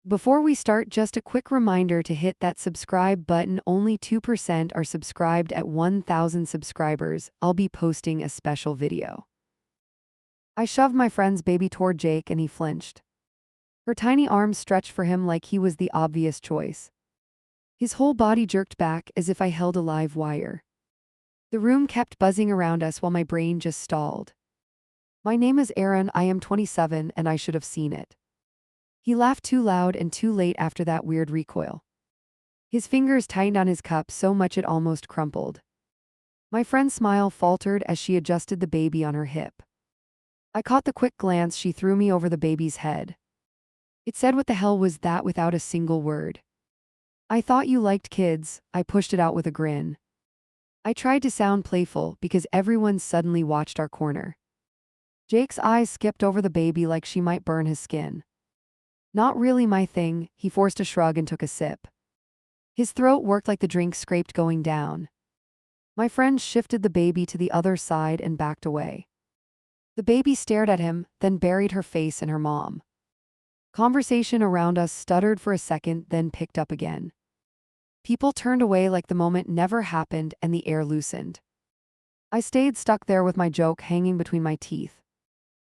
Before we start, just a quick reminder to hit that subscribe button. Only 2% are subscribed at 1,000 subscribers. I'll be posting a special video. I shoved my friend's baby toward Jake and he flinched. Her tiny arms stretched for him like he was the obvious choice. His whole body jerked back as if I held a live wire. The room kept buzzing around us while my brain just stalled. My name is Aaron, I am 27, and I should have seen it. He laughed too loud and too late after that weird recoil. His fingers tightened on his cup so much it almost crumpled. My friend's smile faltered as she adjusted the baby on her hip. I caught the quick glance she threw me over the baby's head. It said, "What the hell was that?" without a single word. "I thought you liked kids," I pushed it out with a grin. I tried to sound playful because everyone suddenly watched our corner. Jake's eyes skipped over the baby like she might burn his skin. "Not really my thing," he forced a shrug and took a sip. His throat worked like the drink scraped going down. My friend shifted the baby to the other side and backed away. The baby stared at him, then buried her face in her mom. Conversation around us stuttered for a second, then picked up again. People turned away like the moment never happened and the air loosened. I stayed stuck there with my joke hanging between my teeth.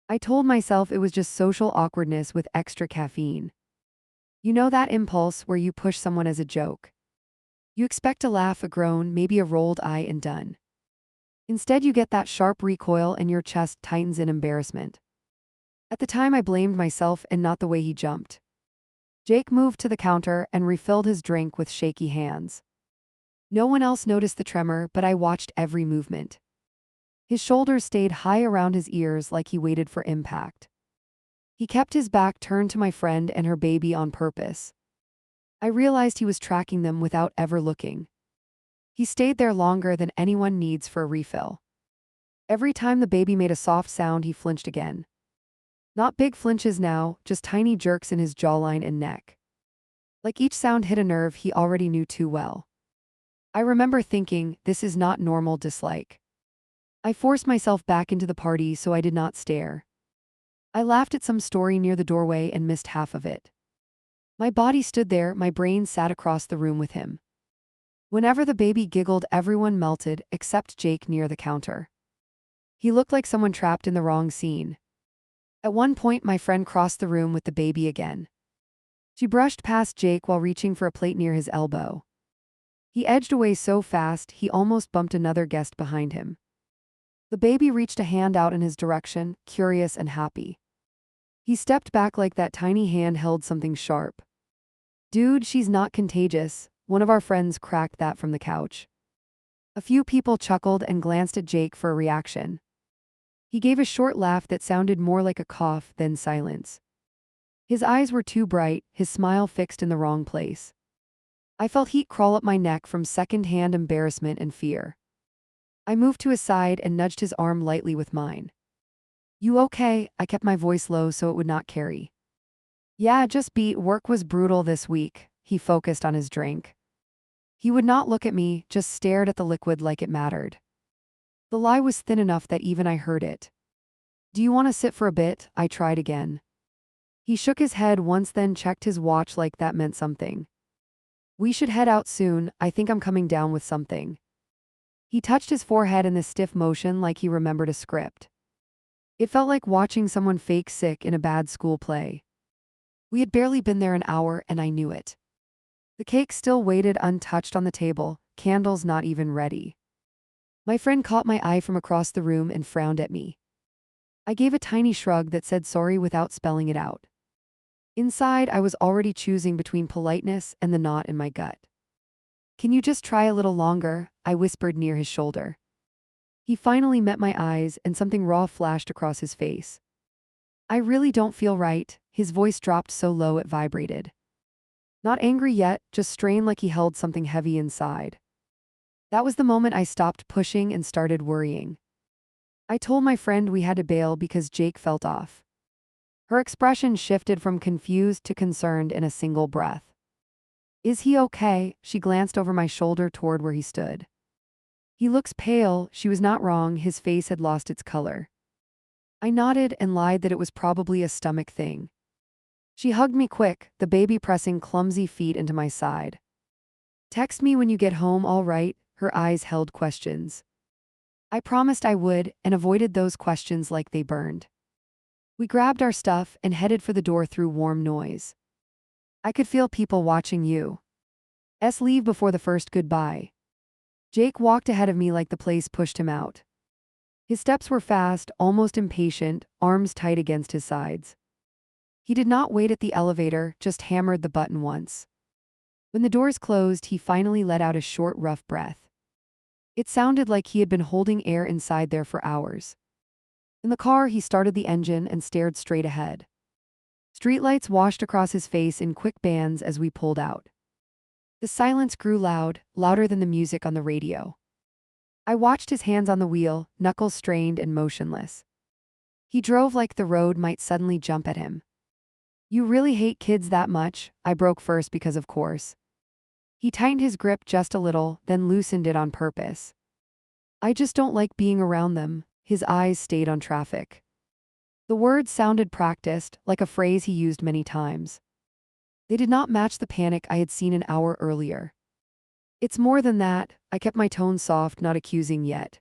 I told myself it was just social awkwardness with extra caffeine. You know that impulse where you push someone as a joke. You expect a laugh, a groan, maybe a rolled eye, and done. Instead, you get that sharp recoil and your chest tightens in embarrassment. At the time, I blamed myself and not the way he jumped. Jake moved to the counter and refilled his drink with shaky hands. No one else noticed the tremor, but I watched every movement. His shoulders stayed high around his ears like he waited for impact. He kept his back turned to my friend and her baby on purpose. I realized he was tracking them without ever looking. He stayed there longer than anyone needs for a refill. Every time the baby made a soft sound, he flinched again. Not big flinches now, just tiny jerks in his jawline and neck. Like each sound hit a nerve he already knew too well. I remember thinking, this is not normal dislike. I forced myself back into the party so I did not stare. I laughed at some story near the doorway and missed half of it. My body stood there, my brain sat across the room with him. Whenever the baby giggled, everyone melted, except Jake near the counter. He looked like someone trapped in the wrong scene. At one point, my friend crossed the room with the baby again. She brushed past Jake while reaching for a plate near his elbow. He edged away so fast, he almost bumped another guest behind him. The baby reached a hand out in his direction, curious and happy. He stepped back like that tiny hand held something sharp. "Dude, she's not contagious," one of our friends cracked that from the couch. A few people chuckled and glanced at Jake for a reaction. He gave a short laugh that sounded more like a cough than silence. His eyes were too bright, his smile fixed in the wrong place. I felt heat crawl up my neck from second-hand embarrassment and fear. I moved to his side and nudged his arm lightly with mine. "You okay?" I kept my voice low so it would not carry. "Yeah, just beat. Work was brutal this week." He focused on his drink. He would not look at me, just stared at the liquid like it mattered. The lie was thin enough that even I heard it. "Do you want to sit for a bit?" I tried again. He shook his head once, then checked his watch like that meant something. "We should head out soon. I think I'm coming down with something." He touched his forehead in this stiff motion like he remembered a script. It felt like watching someone fake sick in a bad school play. We had barely been there an hour and I knew it. The cake still waited untouched on the table, candles not even ready. My friend caught my eye from across the room and frowned at me. I gave a tiny shrug that said sorry without spelling it out. Inside, I was already choosing between politeness and the knot in my gut. "Can you just try a little longer?" I whispered near his shoulder. He finally met my eyes and something raw flashed across his face. "I really don't feel right." His voice dropped so low it vibrated. Not angry yet, just strained like he held something heavy inside. That was the moment I stopped pushing and started worrying. I told my friend we had to bail because Jake felt off. Her expression shifted from confused to concerned in a single breath. "Is he okay?" She glanced over my shoulder toward where he stood. "He looks pale." She was not wrong, his face had lost its color. I nodded and lied that it was probably a stomach thing. She hugged me quick, the baby pressing clumsy feet into my side. Text me when you get home, all right? Her eyes held questions. I promised I would, and avoided those questions like they burned. We grabbed our stuff and headed for the door through warm noise. I could feel people watching you. Leave before the first goodbye. Jake walked ahead of me like the place pushed him out. His steps were fast, almost impatient, arms tight against his sides. He did not wait at the elevator, just hammered the button once. When the doors closed, he finally let out a short, rough breath. It sounded like he had been holding air inside there for hours. In the car, he started the engine and stared straight ahead. Streetlights washed across his face in quick bands as we pulled out. The silence grew loud, louder than the music on the radio. I watched his hands on the wheel, knuckles strained and motionless. He drove like the road might suddenly jump at him. You really hate kids that much? I broke first because of course. He tightened his grip just a little, then loosened it on purpose. I just don't like being around them. His eyes stayed on traffic. The words sounded practiced, like a phrase he used many times. They did not match the panic I had seen an hour earlier. It's more than that. I kept my tone soft, not accusing yet.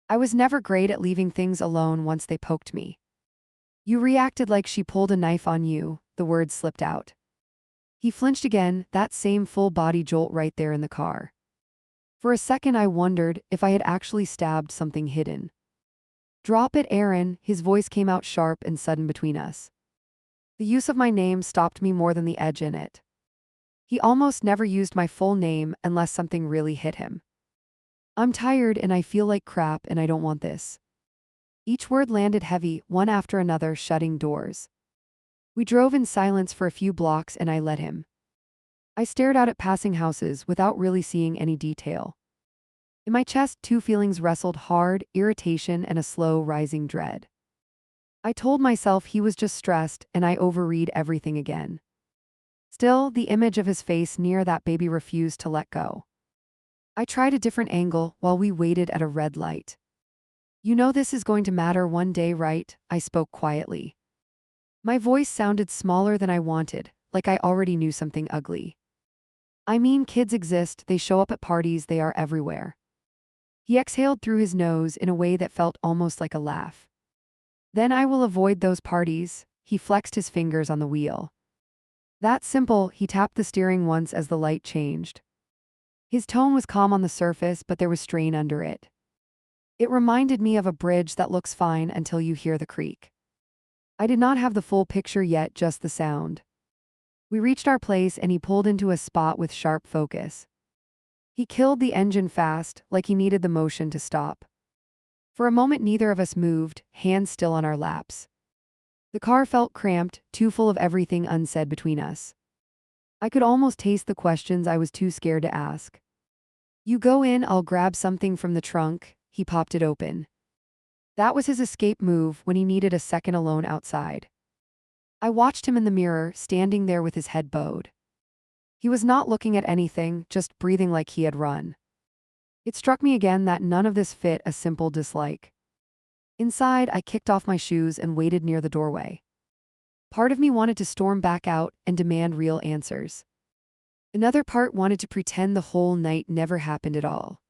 I was never great at leaving things alone once they poked me. You reacted like she pulled a knife on you, the words slipped out. He flinched again, that same full-body jolt right there in the car. For a second I wondered if I had actually stabbed something hidden. Drop it, Aaron, his voice came out sharp and sudden between us. The use of my name stopped me more than the edge in it. He almost never used my full name unless something really hit him. I'm tired and I feel like crap and I don't want this. Each word landed heavy, one after another, shutting doors. We drove in silence for a few blocks and I let him. I stared out at passing houses without really seeing any detail. In my chest, two feelings wrestled hard, irritation and a slow rising dread. I told myself he was just stressed and I overread everything again. Still, the image of his face near that baby refused to let go. I tried a different angle while we waited at a red light. You know this is going to matter one day, right? I spoke quietly. My voice sounded smaller than I wanted, like I already knew something ugly. I mean, kids exist, they show up at parties, they are everywhere. He exhaled through his nose in a way that felt almost like a laugh. Then I will avoid those parties. He flexed his fingers on the wheel. That simple. He tapped the steering once as the light changed. His tone was calm on the surface, but there was strain under it. It reminded me of a bridge that looks fine until you hear the creak. I did not have the full picture yet, just the sound. We reached our place and he pulled into a spot with sharp focus. He killed the engine fast, like he needed the motion to stop. For a moment neither of us moved, hands still on our laps. The car felt cramped, too full of everything unsaid between us. I could almost taste the questions I was too scared to ask. You go in, I'll grab something from the trunk. He popped it open. That was his escape move when he needed a second alone outside. I watched him in the mirror, standing there with his head bowed. He was not looking at anything, just breathing like he had run. It struck me again that none of this fit a simple dislike. Inside, I kicked off my shoes and waited near the doorway. Part of me wanted to storm back out and demand real answers. Another part wanted to pretend the whole night never happened at all.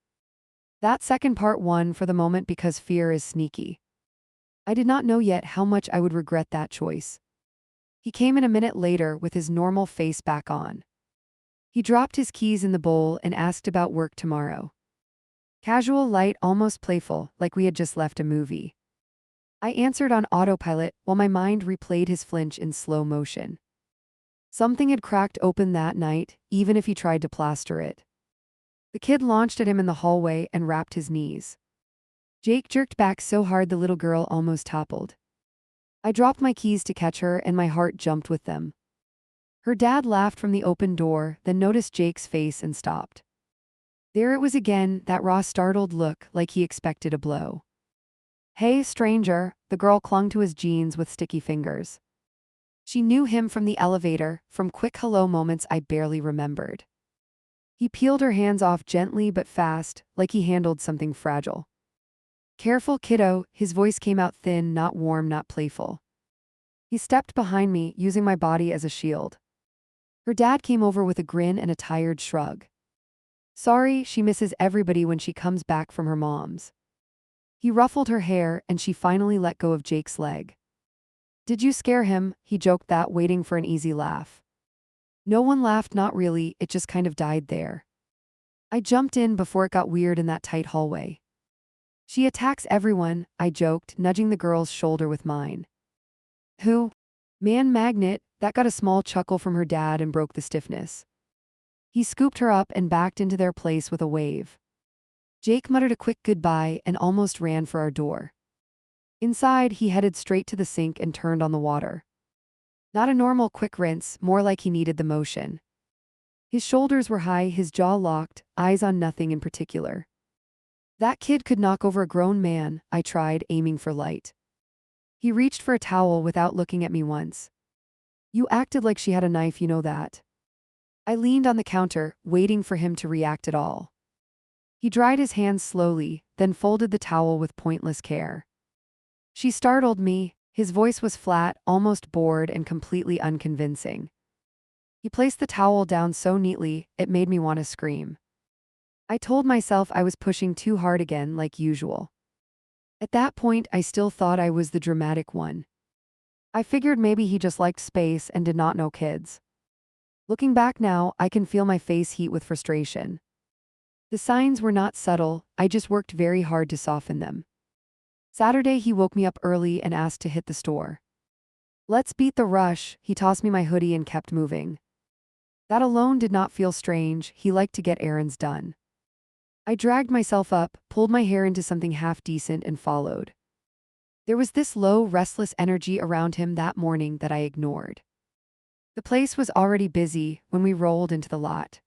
That second part won for the moment because fear is sneaky. I did not know yet how much I would regret that choice. He came in a minute later with his normal face back on. He dropped his keys in the bowl and asked about work tomorrow. Casual, light, almost playful, like we had just left a movie. I answered on autopilot while my mind replayed his flinch in slow motion. Something had cracked open that night, even if he tried to plaster it. The kid launched at him in the hallway and rapped his knees. Jake jerked back so hard the little girl almost toppled. I dropped my keys to catch her and my heart jumped with them. Her dad laughed from the open door, then noticed Jake's face and stopped. There it was again, that raw, startled look, like he expected a blow. Hey, stranger, the girl clung to his jeans with sticky fingers. She knew him from the elevator, from quick hello moments I barely remembered. He peeled her hands off gently but fast, like he handled something fragile. Careful, kiddo, his voice came out thin, not warm, not playful. He stepped behind me, using my body as a shield. Her dad came over with a grin and a tired shrug. Sorry, she misses everybody when she comes back from her mom's. He ruffled her hair, and she finally let go of Jake's leg. Did you scare him? He joked that, waiting for an easy laugh. No one laughed, not really, it just kind of died there. I jumped in before it got weird in that tight hallway. She attacks everyone, I joked, nudging the girl's shoulder with mine. Who? Man magnet, that got a small chuckle from her dad and broke the stiffness. He scooped her up and backed into their place with a wave. Jake muttered a quick goodbye and almost ran for our door. Inside, he headed straight to the sink and turned on the water. Not a normal quick rinse, more like he needed the motion. His shoulders were high, his jaw locked, eyes on nothing in particular. That kid could knock over a grown man, I tried, aiming for light. He reached for a towel without looking at me once. You acted like she had a knife, you know that. I leaned on the counter, waiting for him to react at all. He dried his hands slowly, then folded the towel with pointless care. She startled me. His voice was flat, almost bored, and completely unconvincing. He placed the towel down so neatly, it made me want to scream. I told myself I was pushing too hard again, like usual. At that point, I still thought I was the dramatic one. I figured maybe he just liked space and did not know kids. Looking back now, I can feel my face heat with frustration. The signs were not subtle, I just worked very hard to soften them. Saturday, he woke me up early and asked to hit the store. Let's beat the rush, he tossed me my hoodie and kept moving. That alone did not feel strange, he liked to get errands done. I dragged myself up, pulled my hair into something half-decent and followed. There was this low, restless energy around him that morning that I ignored. The place was already busy when we rolled into the lot.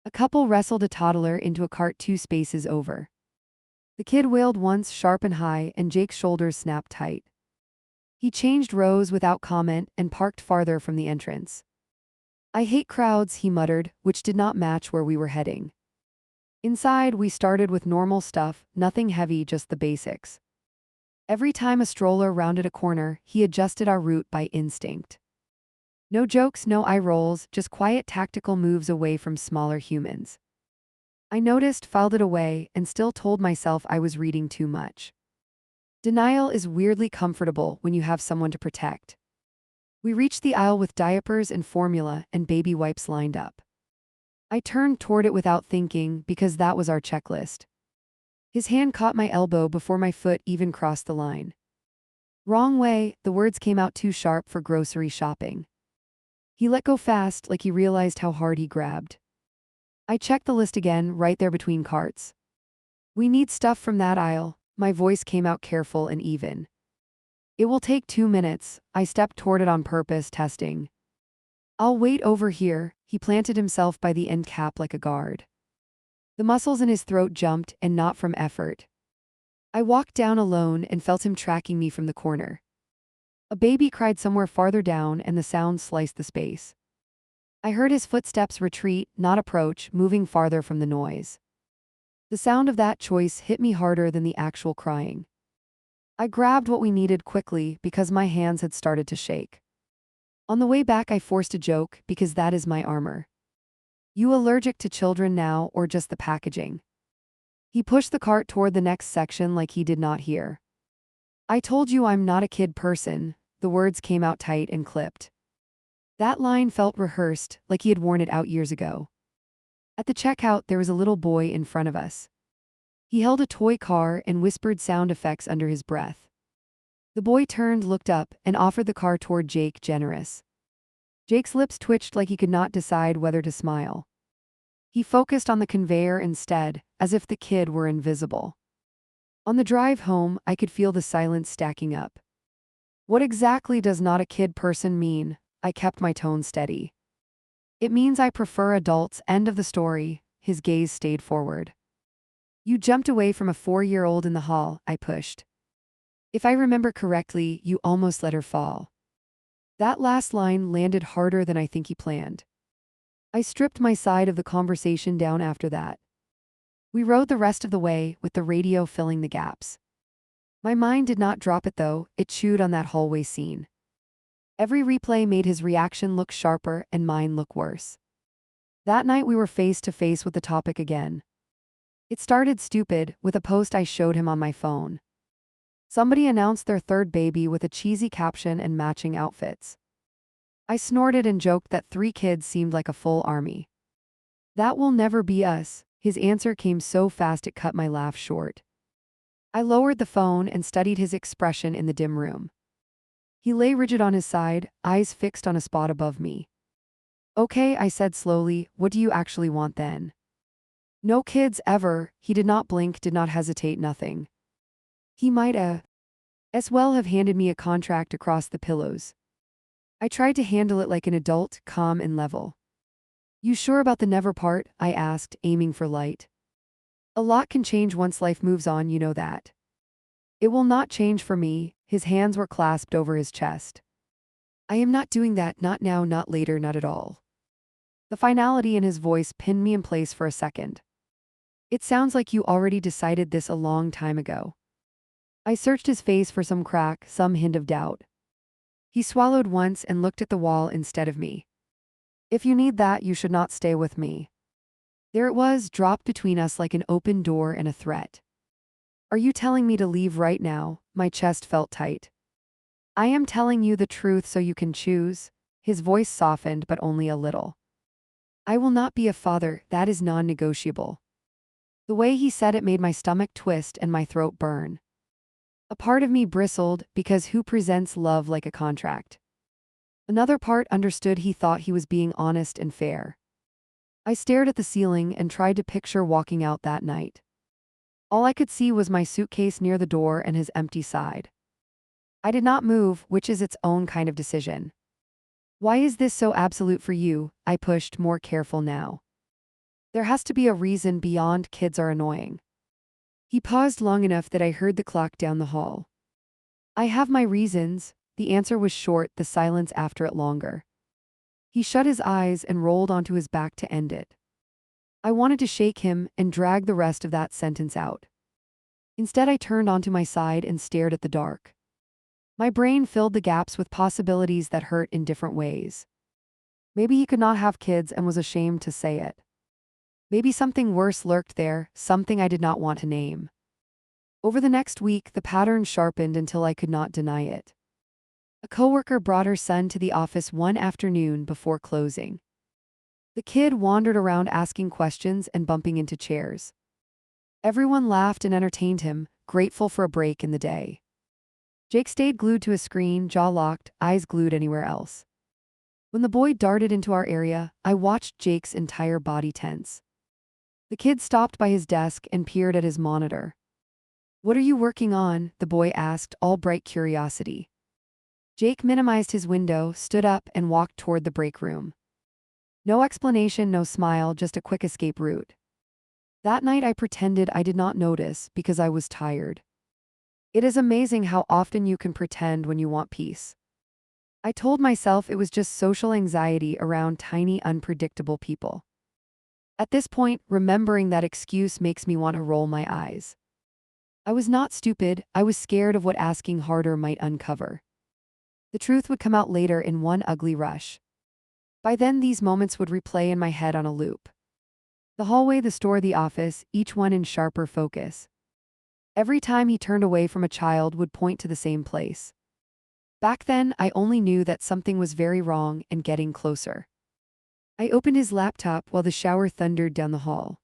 A couple wrestled a toddler into a cart 2 spaces over. The kid wailed once, sharp and high, and Jake's shoulders snapped tight. He changed rows without comment and parked farther from the entrance. I hate crowds, he muttered, which did not match where we were heading. Inside, we started with normal stuff, nothing heavy, just the basics. Every time a stroller rounded a corner, he adjusted our route by instinct. No jokes, no eye rolls, just quiet tactical moves away from smaller humans. I noticed, filed it away, and still told myself I was reading too much. Denial is weirdly comfortable when you have someone to protect. We reached the aisle with diapers and formula and baby wipes lined up. I turned toward it without thinking because that was our checklist. His hand caught my elbow before my foot even crossed the line. Wrong way, the words came out too sharp for grocery shopping. He let go fast, like he realized how hard he grabbed. I checked the list again, right there between carts. We need stuff from that aisle. My voice came out careful and even. It will take 2 minutes. I stepped toward it on purpose, testing. I'll wait over here. He planted himself by the end cap like a guard. The muscles in his throat jumped, and not from effort. I walked down alone and felt him tracking me from the corner. A baby cried somewhere farther down, and the sound sliced the space. I heard his footsteps retreat, not approach, moving farther from the noise. The sound of that choice hit me harder than the actual crying. I grabbed what we needed quickly because my hands had started to shake. On the way back, I forced a joke because that is my armor. You allergic to children now or just the packaging? He pushed the cart toward the next section like he did not hear. I told you I'm not a kid person. The words came out tight and clipped. That line felt rehearsed, like he had worn it out years ago. At the checkout, there was a little boy in front of us. He held a toy car and whispered sound effects under his breath. The boy turned, looked up, and offered the car toward Jake, generous. Jake's lips twitched like he could not decide whether to smile. He focused on the conveyor instead, as if the kid were invisible. On the drive home, I could feel the silence stacking up. What exactly does not a kid person mean? I kept my tone steady. It means I prefer adults, end of the story. His gaze stayed forward. You jumped away from a 4-year-old in the hall, I pushed. If I remember correctly, you almost let her fall. That last line landed harder than I think he planned. I stripped my side of the conversation down after that. We rode the rest of the way, with the radio filling the gaps. My mind did not drop it though, it chewed on that hallway scene. Every replay made his reaction look sharper and mine look worse. That night we were face to face with the topic again. It started stupid, with a post I showed him on my phone. Somebody announced their third baby with a cheesy caption and matching outfits. I snorted and joked that 3 kids seemed like a full army. "That will never be us." His answer came so fast it cut my laugh short. I lowered the phone and studied his expression in the dim room. He lay rigid on his side, eyes fixed on a spot above me. "Okay," I said slowly, "what do you actually want then?" "No kids, ever." He did not blink, did not hesitate, nothing. He might as well have handed me a contract across the pillows. I tried to handle it like an adult, calm and level. "You sure about the never part?" I asked, aiming for light. "A lot can change once life moves on, you know that." "It will not change for me." His hands were clasped over his chest. "I am not doing that, not now, not later, not at all." The finality in his voice pinned me in place for a second. "It sounds like you already decided this a long time ago." I searched his face for some crack, some hint of doubt. He swallowed once and looked at the wall instead of me. "If you need that, you should not stay with me." There it was, dropped between us like an open door and a threat. "Are you telling me to leave right now?" My chest felt tight. "I am telling you the truth so you can choose." His voice softened, but only a little. "I will not be a father, that is non-negotiable." The way he said it made my stomach twist and my throat burn. A part of me bristled, because who presents love like a contract? Another part understood he thought he was being honest and fair. I stared at the ceiling and tried to picture walking out that night. All I could see was my suitcase near the door and his empty side. I did not move, which is its own kind of decision. "Why is this so absolute for you?" I pushed, more careful now. "There has to be a reason beyond kids are annoying." He paused long enough that I heard the clock down the hall. "I have my reasons." The answer was short, the silence after it longer. He shut his eyes and rolled onto his back to end it. I wanted to shake him and drag the rest of that sentence out. Instead, I turned onto my side and stared at the dark. My brain filled the gaps with possibilities that hurt in different ways. Maybe he could not have kids and was ashamed to say it. Maybe something worse lurked there, something I did not want to name. Over the next week, the pattern sharpened until I could not deny it. A coworker brought her son to the office one afternoon before closing. The kid wandered around asking questions and bumping into chairs. Everyone laughed and entertained him, grateful for a break in the day. Jake stayed glued to his screen, jaw locked, eyes glued anywhere else. When the boy darted into our area, I watched Jake's entire body tense. The kid stopped by his desk and peered at his monitor. "What are you working on?" the boy asked, all bright curiosity. Jake minimized his window, stood up, and walked toward the break room. No explanation, no smile, just a quick escape route. That night I pretended I did not notice because I was tired. It is amazing how often you can pretend when you want peace. I told myself it was just social anxiety around tiny, unpredictable people. At this point, remembering that excuse makes me want to roll my eyes. I was not stupid, I was scared of what asking harder might uncover. The truth would come out later in one ugly rush. By then, these moments would replay in my head on a loop. The hallway, the store, the office, each one in sharper focus. Every time he turned away from a child would point to the same place. Back then, I only knew that something was very wrong and getting closer. I opened his laptop while the shower thundered down the hall.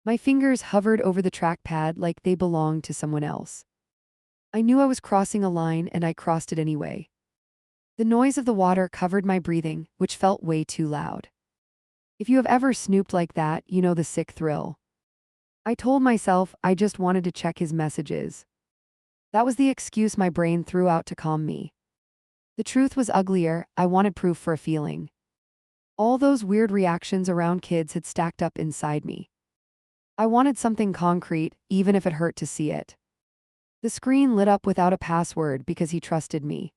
My fingers hovered over the trackpad like they belonged to someone else. I knew I was crossing a line and I crossed it anyway. The noise of the water covered my breathing, which felt way too loud. If you have ever snooped like that, you know the sick thrill. I told myself I just wanted to check his messages. That was the excuse my brain threw out to calm me. The truth was uglier, I wanted proof for a feeling. All those weird reactions around kids had stacked up inside me. I wanted something concrete, even if it hurt to see it. The screen lit up without a password because he trusted me.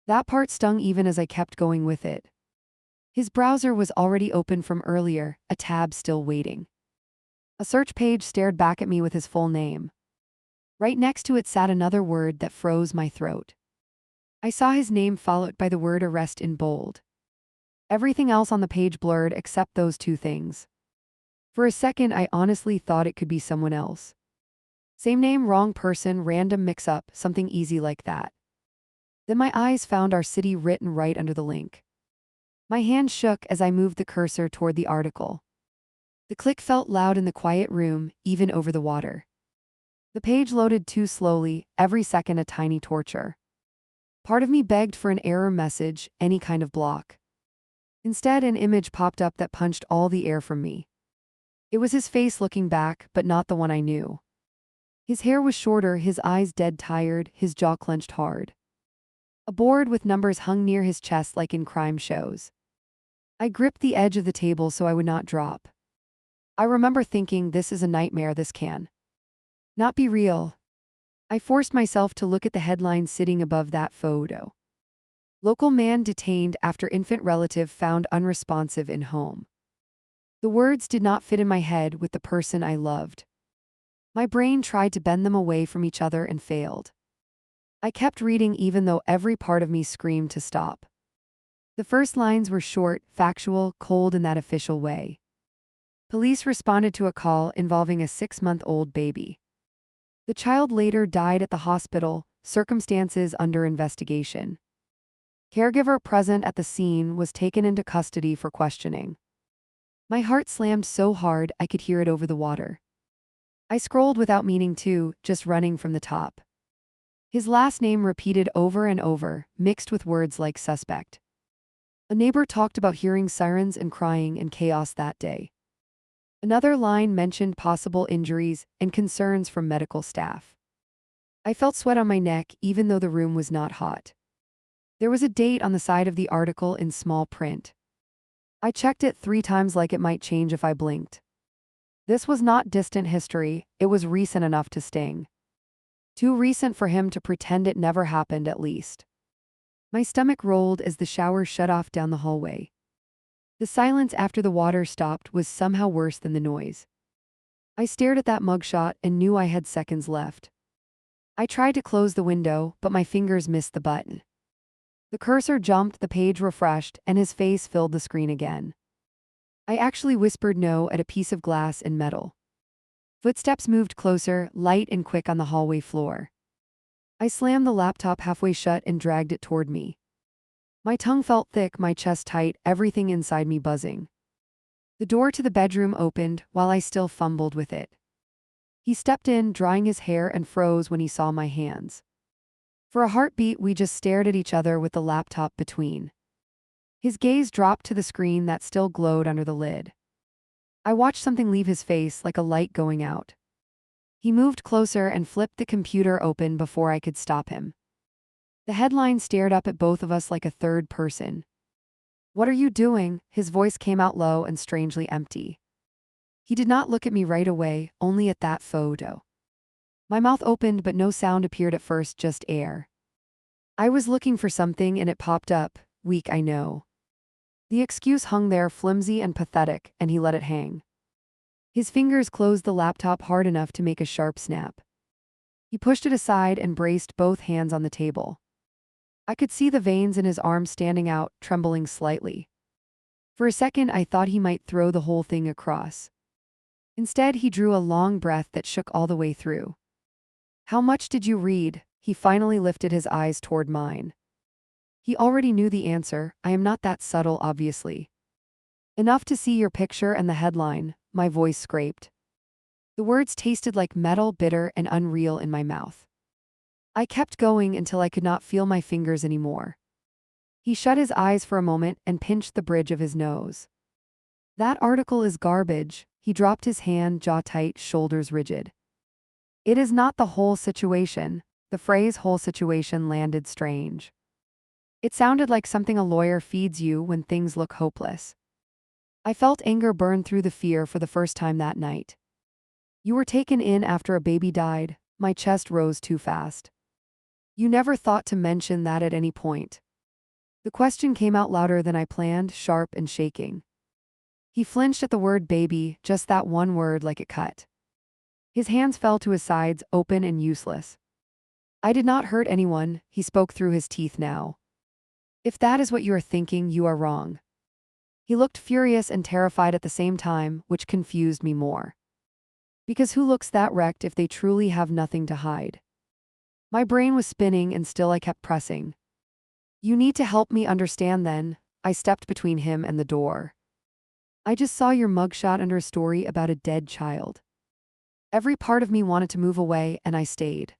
That part stung even as I kept going with it. His browser was already open from earlier, a tab still waiting. A search page stared back at me with his full name. Right next to it sat another word that froze my throat. I saw his name followed by the word arrest in bold. Everything else on the page blurred except those two things. For a second, I honestly thought it could be someone else. Same name, wrong person, random mix-up, something easy like that. Then my eyes found our city written right under the link. My hand shook as I moved the cursor toward the article. The click felt loud in the quiet room, even over the water. The page loaded too slowly, every second a tiny torture. Part of me begged for an error message, any kind of block. Instead, an image popped up that punched all the air from me. It was his face looking back, but not the one I knew. His hair was shorter, his eyes dead tired, his jaw clenched hard. A board with numbers hung near his chest like in crime shows. I gripped the edge of the table so I would not drop. I remember thinking, this is a nightmare, this can not be real. I forced myself to look at the headline sitting above that photo. Local man detained after infant relative found unresponsive in home. The words did not fit in my head with the person I loved. My brain tried to bend them away from each other and failed. I kept reading even though every part of me screamed to stop. The first lines were short, factual, cold in that official way. Police responded to a call involving a 6-month-old baby. The child later died at the hospital, circumstances under investigation. Caregiver present at the scene was taken into custody for questioning. My heart slammed so hard I could hear it over the water. I scrolled without meaning to, just running from the top. His last name repeated over and over, mixed with words like suspect. A neighbor talked about hearing sirens and crying and chaos that day. Another line mentioned possible injuries and concerns from medical staff. I felt sweat on my neck even though the room was not hot. There was a date on the side of the article in small print. I checked it 3 times like it might change if I blinked. This was not distant history, it was recent enough to sting. Too recent for him to pretend it never happened, at least. My stomach rolled as the shower shut off down the hallway. The silence after the water stopped was somehow worse than the noise. I stared at that mugshot and knew I had seconds left. I tried to close the window, but my fingers missed the button. The cursor jumped, the page refreshed, and his face filled the screen again. I actually whispered no at a piece of glass and metal. Footsteps moved closer, light and quick on the hallway floor. I slammed the laptop halfway shut and dragged it toward me. My tongue felt thick, my chest tight, everything inside me buzzing. The door to the bedroom opened while I still fumbled with it. He stepped in, drying his hair, and froze when he saw my hands. For a heartbeat, we just stared at each other with the laptop between. His gaze dropped to the screen that still glowed under the lid. I watched something leave his face like a light going out. He moved closer and flipped the computer open before I could stop him. The headline stared up at both of us like a third person. "What are you doing?" His voice came out low and strangely empty. He did not look at me right away, only at that photo. My mouth opened but no sound appeared at first, just air. I was looking for something and it popped up, weak I know. The excuse hung there, flimsy and pathetic, and he let it hang. His fingers closed the laptop hard enough to make a sharp snap. He pushed it aside and braced both hands on the table. I could see the veins in his arm standing out, trembling slightly. For a second, I thought he might throw the whole thing across. Instead, he drew a long breath that shook all the way through. "How much did you read?" He finally lifted his eyes toward mine. He already knew the answer. I am not that subtle, obviously. "Enough to see your picture and the headline," my voice scraped. The words tasted like metal, bitter and unreal in my mouth. I kept going until I could not feel my fingers anymore. He shut his eyes for a moment and pinched the bridge of his nose. "That article is garbage." He dropped his hand, jaw tight, shoulders rigid. "It is not the whole situation." The phrase "whole situation" landed strange. It sounded like something a lawyer feeds you when things look hopeless. I felt anger burn through the fear for the first time that night. "You were taken in after a baby died." My chest rose too fast. "You never thought to mention that at any point." The question came out louder than I planned, sharp and shaking. He flinched at the word baby, just that one word, like it cut. His hands fell to his sides, open and useless. I did not hurt anyone, he spoke through his teeth now. If that is what you are thinking, you are wrong. He looked furious and terrified at the same time, which confused me more. Because who looks that wrecked if they truly have nothing to hide? My brain was spinning and still I kept pressing. You need to help me understand then. I stepped between him and the door. I just saw your mugshot under a story about a dead child. Every part of me wanted to move away and I stayed.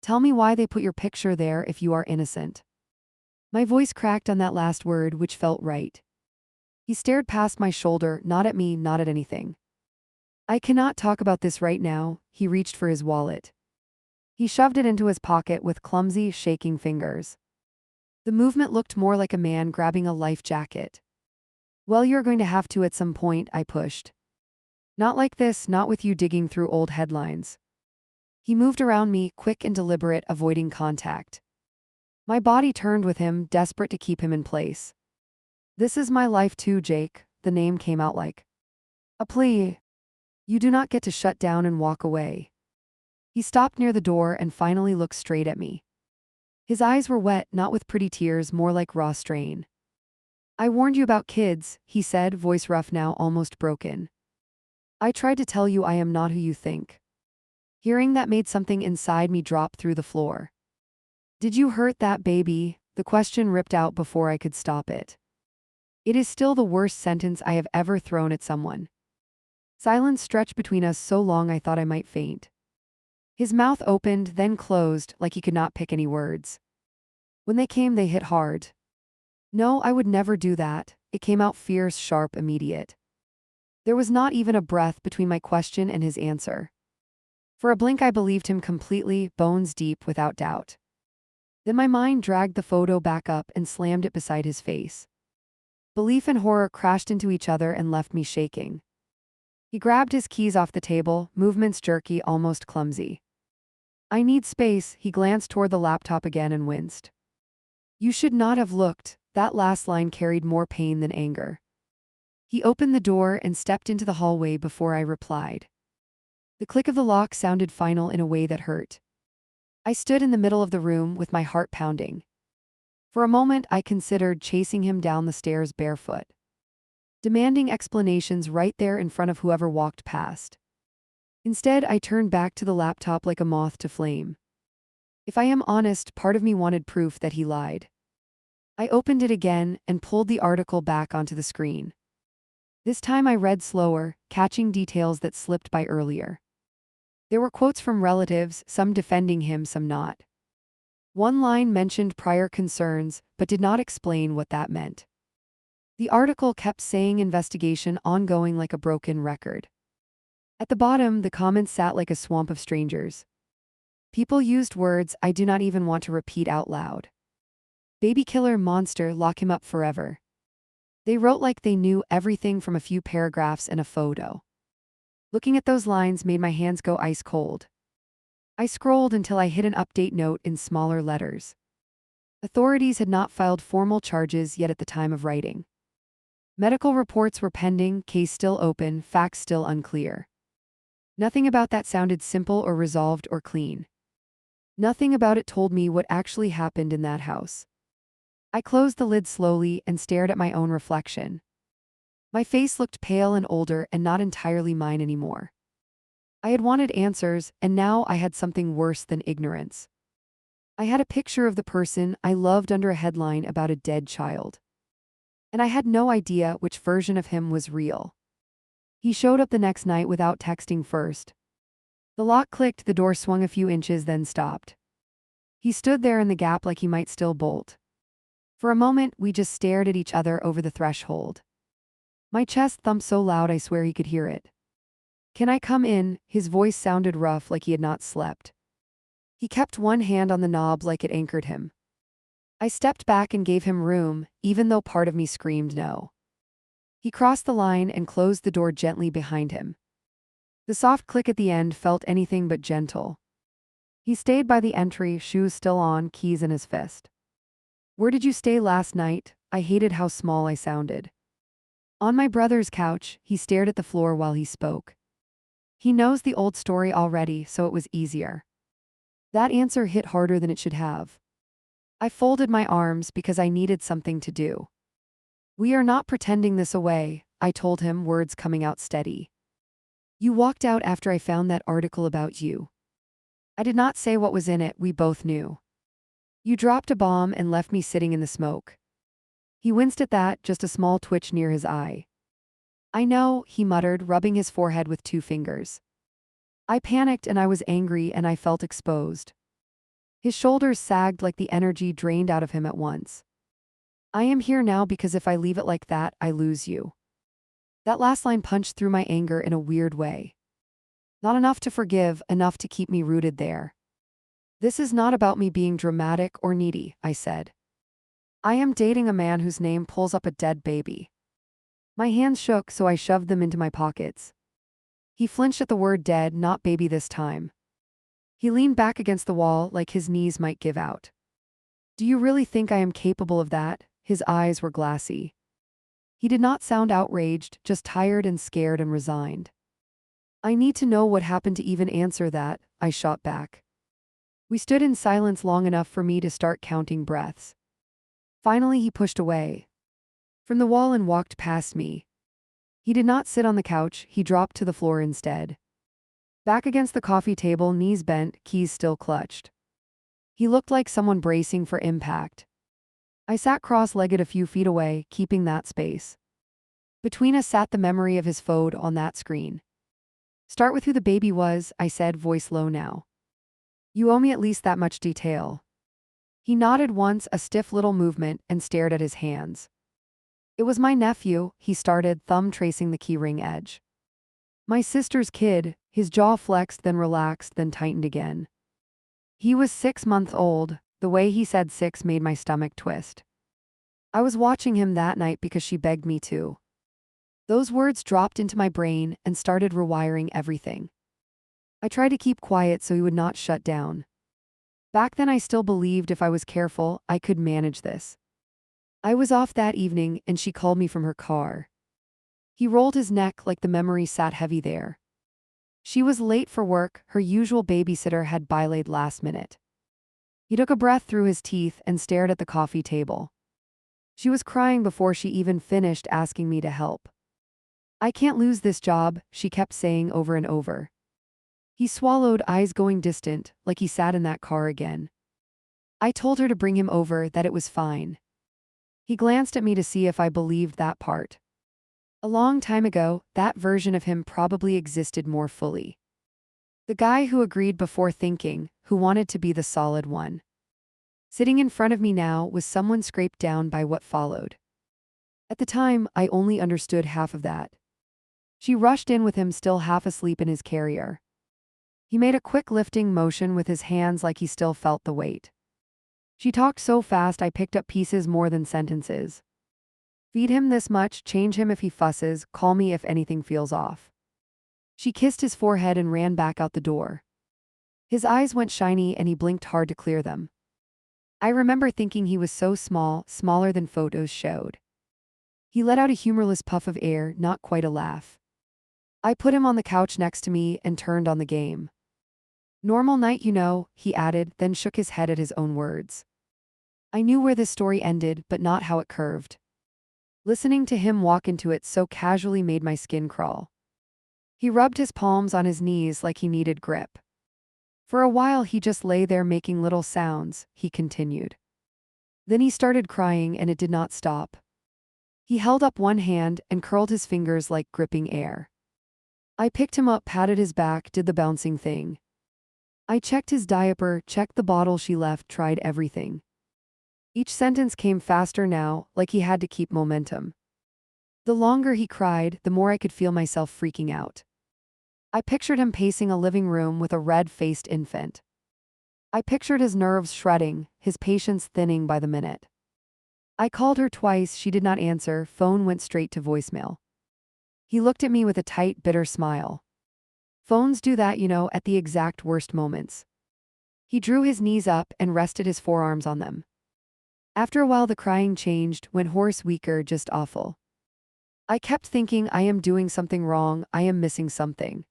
Tell me why they put your picture there if you are innocent. My voice cracked on that last word, which felt right. He stared past my shoulder, not at me, not at anything. I cannot talk about this right now. He reached for his wallet. He shoved it into his pocket with clumsy, shaking fingers. The movement looked more like a man grabbing a life jacket. Well, you're going to have to at some point, I pushed. Not like this, not with you digging through old headlines. He moved around me, quick and deliberate, avoiding contact. My body turned with him, desperate to keep him in place. This is my life too, Jake, the name came out like a plea. You do not get to shut down and walk away. He stopped near the door and finally looked straight at me. His eyes were wet, not with pretty tears, more like raw strain. I warned you about kids, he said, voice rough now, almost broken. I tried to tell you I am not who you think. Hearing that made something inside me drop through the floor. Did you hurt that baby? The question ripped out before I could stop it. It is still the worst sentence I have ever thrown at someone. Silence stretched between us so long I thought I might faint. His mouth opened, then closed, like he could not pick any words. When they came, they hit hard. No, I would never do that. It came out fierce, sharp, immediate. There was not even a breath between my question and his answer. For a blink I believed him completely, bones deep, without doubt. Then my mind dragged the photo back up and slammed it beside his face. Belief and horror crashed into each other and left me shaking. He grabbed his keys off the table, movements jerky, almost clumsy. I need space, he glanced toward the laptop again and winced. You should not have looked, that last line carried more pain than anger. He opened the door and stepped into the hallway before I replied. The click of the lock sounded final in a way that hurt. I stood in the middle of the room with my heart pounding. For a moment I considered chasing him down the stairs barefoot, demanding explanations right there in front of whoever walked past. Instead, I turned back to the laptop like a moth to flame. If I am honest, part of me wanted proof that he lied. I opened it again and pulled the article back onto the screen. This time I read slower, catching details that slipped by earlier. There were quotes from relatives, some defending him, some not. One line mentioned prior concerns, but did not explain what that meant. The article kept saying investigation ongoing like a broken record. At the bottom, the comments sat like a swamp of strangers. People used words I do not even want to repeat out loud. Baby killer, monster, lock him up forever. They wrote like they knew everything from a few paragraphs and a photo. Looking at those lines made my hands go ice cold. I scrolled until I hit an update note in smaller letters. Authorities had not filed formal charges yet at the time of writing. Medical reports were pending, case still open, facts still unclear. Nothing about that sounded simple or resolved or clean. Nothing about it told me what actually happened in that house. I closed the lid slowly and stared at my own reflection. My face looked pale and older and not entirely mine anymore. I had wanted answers, and now I had something worse than ignorance. I had a picture of the person I loved under a headline about a dead child. And I had no idea which version of him was real. He showed up the next night without texting first. The lock clicked, the door swung a few inches, then stopped. He stood there in the gap like he might still bolt. For a moment, we just stared at each other over the threshold. My chest thumped so loud I swear he could hear it. Can I come in? His voice sounded rough, like he had not slept. He kept one hand on the knob like it anchored him. I stepped back and gave him room, even though part of me screamed no. He crossed the line and closed the door gently behind him. The soft click at the end felt anything but gentle. He stayed by the entry, shoes still on, keys in his fist. Where did you stay last night? I hated how small I sounded. On my brother's couch, he stared at the floor while he spoke. He knows the old story already, so it was easier. That answer hit harder than it should have. I folded my arms because I needed something to do. We are not pretending this away, I told him, words coming out steady. You walked out after I found that article about you. I did not say what was in it, we both knew. You dropped a bomb and left me sitting in the smoke. He winced at that, just a small twitch near his eye. I know, he muttered, rubbing his forehead with 2 fingers. I panicked and I was angry and I felt exposed. His shoulders sagged like the energy drained out of him at once. I am here now because if I leave it like that, I lose you. That last line punched through my anger in a weird way. Not enough to forgive, enough to keep me rooted there. This is not about me being dramatic or needy, I said. I am dating a man whose name pulls up a dead baby. My hands shook, so I shoved them into my pockets. He flinched at the word dead, not baby this time. He leaned back against the wall like his knees might give out. Do you really think I am capable of that? His eyes were glassy. He did not sound outraged, just tired and scared and resigned. I need to know what happened to even answer that, I shot back. We stood in silence long enough for me to start counting breaths. Finally he pushed away from the wall and walked past me. He did not sit on the couch, he dropped to the floor instead. Back against the coffee table, knees bent, keys still clutched. He looked like someone bracing for impact. I sat cross-legged a few feet away, keeping that space. Between us sat the memory of his photo on that screen. Start with who the baby was, I said, voice low now. You owe me at least that much detail. He nodded once, a stiff little movement, and stared at his hands. It was my nephew, he started, thumb tracing the keyring edge. My sister's kid, his jaw flexed, then relaxed, then tightened again. He was 6 months old, the way he said 6 made my stomach twist. I was watching him that night because she begged me to. Those words dropped into my brain and started rewiring everything. I tried to keep quiet so he would not shut down. Back then I still believed if I was careful, I could manage this. I was off that evening and she called me from her car. He rolled his neck like the memory sat heavy there. She was late for work, her usual babysitter had bailaid last minute. He took a breath through his teeth and stared at the coffee table. She was crying before she even finished asking me to help. I can't lose this job, she kept saying over and over. He swallowed, eyes going distant, like he sat in that car again. I told her to bring him over, that it was fine. He glanced at me to see if I believed that part. A long time ago, that version of him probably existed more fully. The guy who agreed before thinking, who wanted to be the solid one. Sitting in front of me now was someone scraped down by what followed. At the time, I only understood half of that. She rushed in with him still half asleep in his carrier. He made a quick lifting motion with his hands like he still felt the weight. She talked so fast I picked up pieces more than sentences. Feed him this much, change him if he fusses, call me if anything feels off. She kissed his forehead and ran back out the door. His eyes went shiny and he blinked hard to clear them. I remember thinking he was so small, smaller than photos showed. He let out a humorless puff of air, not quite a laugh. I put him on the couch next to me and turned on the game. Normal night, you know, he added, then shook his head at his own words. I knew where this story ended, but not how it curved. Listening to him walk into it so casually made my skin crawl. He rubbed his palms on his knees like he needed grip. For a while he just lay there making little sounds, he continued. Then he started crying and it did not stop. He held up one hand and curled his fingers like gripping air. I picked him up, patted his back, did the bouncing thing. I checked his diaper, checked the bottle she left, tried everything. Each sentence came faster now, like he had to keep momentum. The longer he cried, the more I could feel myself freaking out. I pictured him pacing a living room with a red-faced infant. I pictured his nerves shredding, his patience thinning by the minute. I called her twice, she did not answer, phone went straight to voicemail. He looked at me with a tight, bitter smile. Phones do that, you know, at the exact worst moments. He drew his knees up and rested his forearms on them. After a while the crying changed, went hoarse, weaker, just awful. I kept thinking, I am doing something wrong, I am missing something.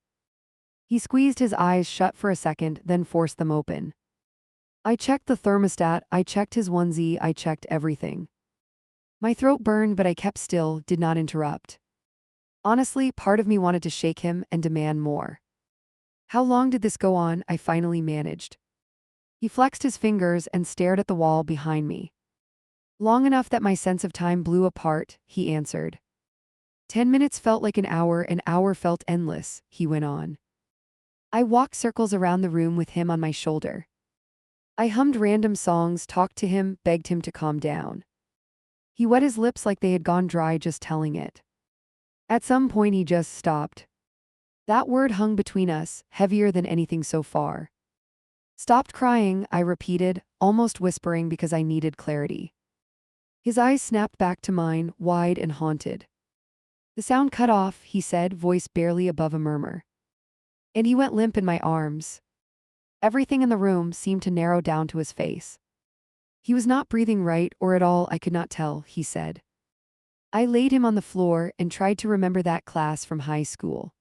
He squeezed his eyes shut for a second, then forced them open. I checked the thermostat, I checked his onesie, I checked everything. My throat burned, but I kept still, did not interrupt. Honestly, part of me wanted to shake him and demand more. How long did this go on? I finally managed. He flexed his fingers and stared at the wall behind me. Long enough that my sense of time blew apart, he answered. 10 minutes felt like an hour felt endless, he went on. I walked circles around the room with him on my shoulder. I hummed random songs, talked to him, begged him to calm down. He wet his lips like they had gone dry just telling it. At some point he just stopped. That word hung between us, heavier than anything so far. Stopped crying, I repeated, almost whispering because I needed clarity. His eyes snapped back to mine, wide and haunted. The sound cut off, he said, voice barely above a murmur. And he went limp in my arms. Everything in the room seemed to narrow down to his face. He was not breathing right, or at all, I could not tell, he said. I laid him on the floor and tried to remember that class from high school.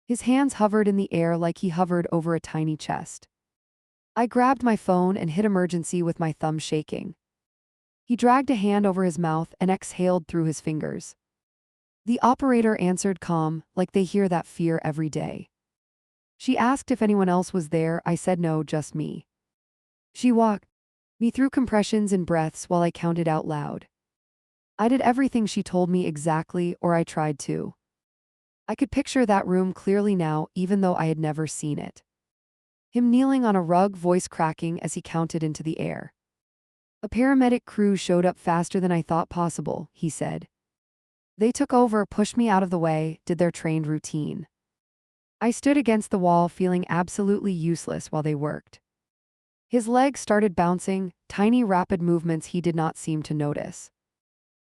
His hands hovered in the air like he hovered over a tiny chest. I grabbed my phone and hit emergency with my thumb shaking. He dragged a hand over his mouth and exhaled through his fingers. The operator answered calm, like they hear that fear every day. She asked if anyone else was there. I said no, just me. She walked me through compressions and breaths while I counted out loud. I did everything she told me exactly, or I tried to. I could picture that room clearly now, even though I had never seen it. Him kneeling on a rug, voice cracking as he counted into the air. A paramedic crew showed up faster than I thought possible, he said. They took over, pushed me out of the way, did their trained routine. I stood against the wall feeling absolutely useless while they worked. His legs started bouncing, tiny rapid movements he did not seem to notice.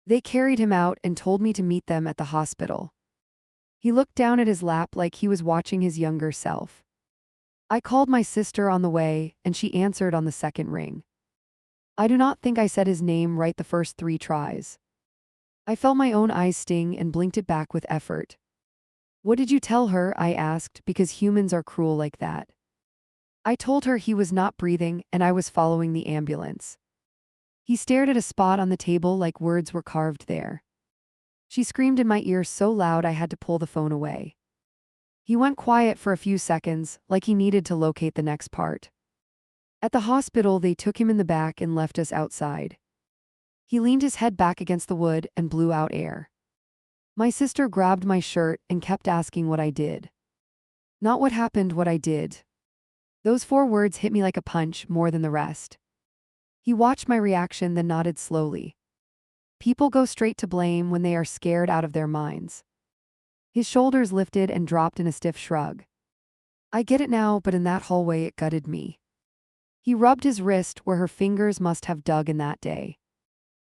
They carried him out and told me to meet them at the hospital. He looked down at his lap like he was watching his younger self. I called my sister on the way, and she answered on the second ring. I do not think I said his name right the first 3 tries. I felt my own eyes sting and blinked it back with effort. What did you tell her? I asked, because humans are cruel like that. I told her he was not breathing and I was following the ambulance. He stared at a spot on the table like words were carved there. She screamed in my ear so loud I had to pull the phone away. He went quiet for a few seconds, like he needed to locate the next part. At the hospital, they took him in the back and left us outside. He leaned his head back against the wood and blew out air. My sister grabbed my shirt and kept asking what I did. Not what happened, what I did. Those 4 words hit me like a punch more than the rest. He watched my reaction, then nodded slowly. People go straight to blame when they are scared out of their minds. His shoulders lifted and dropped in a stiff shrug. I get it now, but in that hallway it gutted me. He rubbed his wrist where her fingers must have dug in that day.